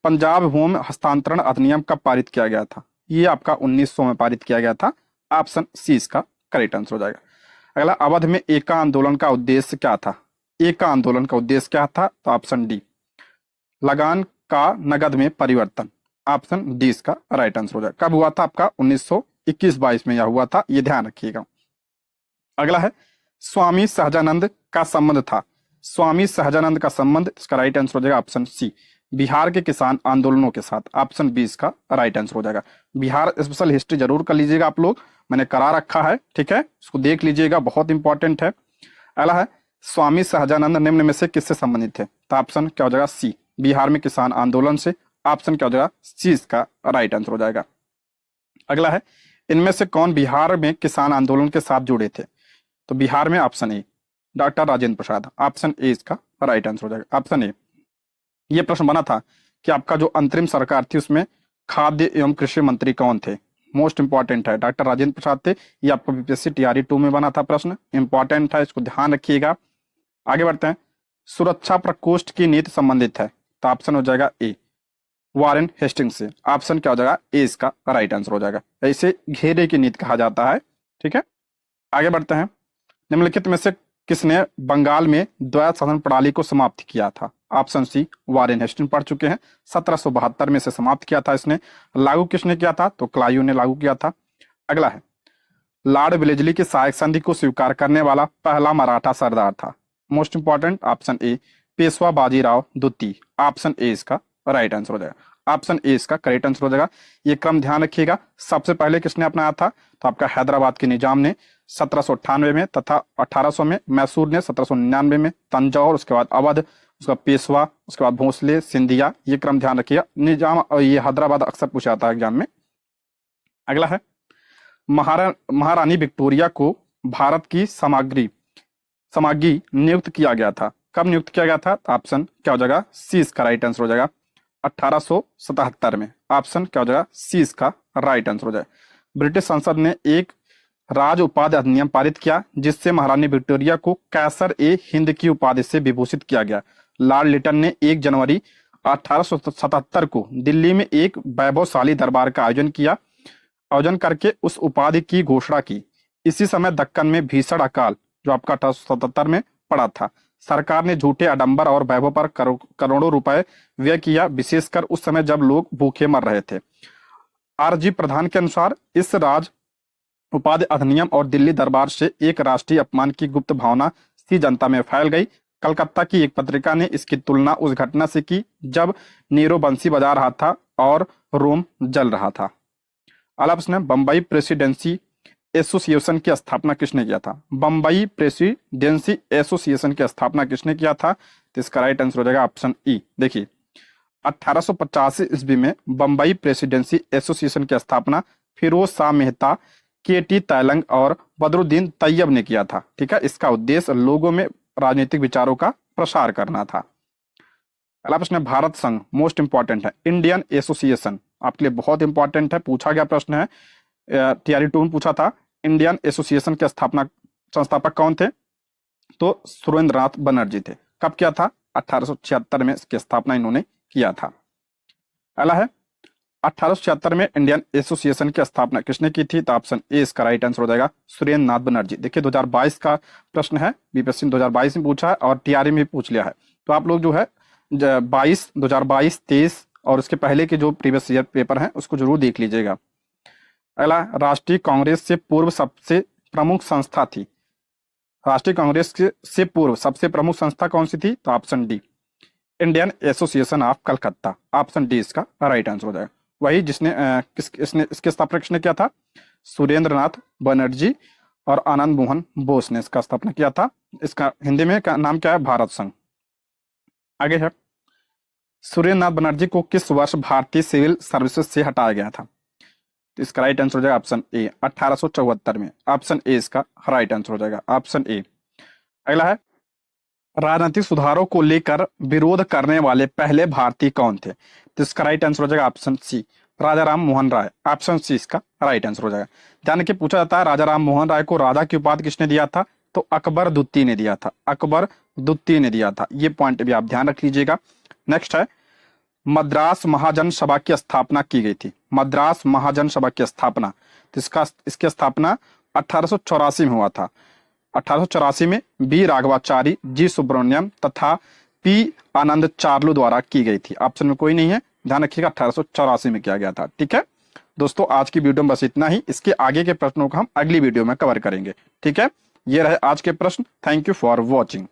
पंजाब भूमि हस्तांतरण अधिनियम कब पारित किया गया था? ये आपका 1900 में पारित किया गया था। ऑप्शन सी इसका करेक्ट आंसर हो जाएगा। अगला, अवध में एका आंदोलन का उद्देश्य क्या था? एका आंदोलन का उद्देश्य क्या था? तो ऑप्शन डी लगान का नगद में परिवर्तन, ऑप्शन डी इसका राइट आंसर हो जाएगा। कब हुआ था? आपका 1921-22 में यह हुआ था, ये ध्यान रखिएगा। अगला है, स्वामी सहजानंद का संबंध था। स्वामी सहजानंद का संबंध, इसका राइट आंसर हो जाएगा ऑप्शन सी, बिहार के किसान आंदोलनों के साथ। ऑप्शन बी इसका राइट आंसर हो जाएगा। बिहार स्पेशल हिस्ट्री जरूर कर लीजिएगा आप लोग, मैंने करा रखा है। ठीक है, इसको देख लीजिएगा, बहुत इंपॉर्टेंट है। अगला है, स्वामी सहजानंद निम्न में से किससे संबंधित थे? तो ऑप्शन क्या हो जाएगा? सी, बिहार में किसान आंदोलन से। ऑप्शन क्या हो जाएगा? सी इसका राइट आंसर हो जाएगा। अगला है, इनमें से कौन बिहार में किसान आंदोलन के साथ जुड़े थे? तो बिहार में option A doctor Rajendra Prasad, option A इसका राइट आंसर हो जाएगा, ऑप्शन ए। ये प्रश्न बना था कि आपका जो अंतरिम सरकार थी उसमें खाद्य एवं कृषि मंत्री कौन थे? मोस्ट इंपॉर्टेंट है, डॉक्टर राजेंद्र प्रसाद थे। ये आपका बीपीएससी टीआरई 2 में बना था प्रश्न, इंपॉर्टेंट है, इसको ध्यान रखिएगा। आगे बढ़ते हैं। सुरक्षा प्रकोष्ठ की नीति संबंधित है, तो ऑप्शन हो जाएगा ए वारेन हेस्टिंग्स से। ऑप्शन क्या हो जाएगा? ए इसका राइट आंसर हो जाएगा। ऐसे घेरे की नीति कहा जाता है। ठीक है, आगे बढ़ते हैं। निम्नलिखित में से किसने बंगाल में द्वैत शासन प्रणाली को समाप्त किया था? ऑप्शन सी वारेन हेस्टिंग पढ़ चुके हैं, 1772 में से समाप्त किया था इसने। लागू किसने किया था? तो क्लाइव ने लागू किया था। अगला है, लॉर्ड वेलेस्ली की सहायक संधि को स्वीकार करने वाला पहला मराठा सरदार था। Most important, option A Peshwa Bajirao द्वितीय। ऑप्शन ए इसका राइट आंसर हो जाएगा, ऑप्शन ए इसका करेक्ट आंसर हो जाएगा। ये क्रम ध्यान रखिएगा। सबसे पहले किसने अपनाया था? तो आपका हैदराबाद के निजाम ने 1798 में, तथा 1800 में मैसूर ने, 1799 में तंजौर, उसके बाद अवध, उसका पेशवा, उसके बाद भोसले, सिंधिया। ये क्रम ध्यान रखिएगा। निजाम और ये हैदराबाद अक्सर पूछा जाता है एग्जाम में। अगला है, महारानी विक्टोरिया को भारत की सामग्री समागी नियुक्त किया गया था? कब नियुक्त किया गया था? ऑप्शन क्या हो जाएगा? सी इसका राइट आंसर हो जाएगा 1877 में। ऑप्शन क्या हो जाएगा? सी इसका राइट आंसर हो जाएगा। ब्रिटिश संसद ने एक राज उपाधि अधिनियम पारित किया जिससे महारानी विक्टोरिया को कैसर ए हिंद की उपाधि से विभूषित किया गया। लॉर्ड लिटन ने 1 जनवरी 1877 को दिल्ली में एक वैभवशाली दरबार का आयोजन करके उस उपाधि की घोषणा की। इसी समय दक्कन में भीषण अकाल जो आपका 1877 में पड़ा था। सरकार ने झूठे आडंबर और वैभव पर करोड़ों रुपए व्यय किया, विशेषकर उस समय जब लोग भूखे मर रहे थे। आरजी प्रधान के अनुसार इस राज उपाधि अधिनियम और दिल्ली दरबार से एक राष्ट्रीय अपमान की गुप्त भावना सी जनता में फैल गई। कलकत्ता की एक पत्रिका ने इसकी तुलना उस घटना से की जब नीरो बंसी बजा रहा था और रोम जल रहा था। अगला प्रश्न है, बम्बई प्रेसिडेंसी एसोसिएशन की स्थापना किसने किया था? बम्बई प्रेसिडेंसी एसोसिएशन की स्थापना किसने किया था? तो इसका राइट आंसर हो जाएगा ऑप्शन ई। देखिए 1885 ईस्वी में बम्बई प्रेसिडेंसी एसोसिएशन की स्थापना फिरोज शाह मेहता, केटी तैलंग और बदरुद्दीन तैयब ने किया था। ठीक है, इसका उद्देश्य लोगों में राजनीतिक विचारों का प्रसार करना था। अगला प्रश्न है, भारत संघ मोस्ट इंपॉर्टेंट है, इंडियन एसोसिएशन आपके लिए बहुत इंपॉर्टेंट है, पूछा गया प्रश्न है, टीआरई 2 में पूछा था। इंडियन एसोसिएशन के संस्थापक कौन थे? तो सुरेंद्रनाथ बनर्जी थे। कब किया था? 1876 में इसकी स्थापना इन्होंने किया था। अगला है, 1876 में इंडियन एसोसिएशन की स्थापना किसने की थी? तो ऑप्शन ए इसका राइट आंसर हो जाएगा सुरेंद्रनाथ बनर्जी। देखिए 2022 का प्रश्न है, बीपीएससी ने 2022 में पूछा है और टीआरई में पूछ लिया है। तो आप लोग जो है 2022, 23 और उसके पहले के जो प्रीवियस ईयर पेपर हैं उसको जरूर देख लीजिएगा। अगला, राष्ट्रीय कांग्रेस से पूर्व सबसे प्रमुख संस्था थी। राष्ट्रीय कांग्रेस से पूर्व सबसे प्रमुख संस्था कौन सी थी? तो option D Indian association of Calcutta. Option D इसका राइट आंसर हो जाएगा। वही जिसने इसके स्थापना किसने किया था? सुरेंद्रनाथ बनर्जी और आनंद मोहन बोस ने इसका स्थापना किया था। इसका हिंदी में नाम क्या है? भारत संघ। आगे है, सुरेंद्रनाथ बनर्जी को किस वर्ष भारतीय सिविल सर्विसेज से हटाया गया था? तो इसका राइट आंसर हो जाएगा ऑप्शन ए 1874 में। ऑप्शन ए इसका राइट आंसर हो जाएगा, ऑप्शन ए। अगला है, राजनीतिक सुधारों को लेकर विरोध करने वाले पहले भारतीय कौन थे? तो इसका राइट आंसर हो जाएगा ऑप्शन सी राजा राम मोहन राय। ऑप्शन सी इसका राइट आंसर हो जाएगा। ध्यान के पूछा जाता है राजा राम मोहन राय को राजा की उपाधि किसने दिया था? तो अकबर द्वितीय ने दिया था। अकबर द्वितीय ने दिया था, ये पॉइंट भी आप ध्यान रख लीजिएगा। नेक्स्ट है, मद्रास महाजन सभा की स्थापना की गई थी। मद्रास महाजन सभा की स्थापना, तो इसकी स्थापना 1884 में हुआ था। 1884 में बी राघवाचारी, जी सुब्रमण्यम तथा पी आनंद चार्लू द्वारा की गई थी। ऑप्शन में कोई नहीं है, ध्यान रखिएगा 1884 में किया गया था। ठीक है दोस्तों, आज की वीडियो में बस इतना ही। इसके आगे के प्रश्नों को हम अगली वीडियो में कवर करेंगे। ठीक है, ये रहे आज के प्रश्न। Thank you for watching.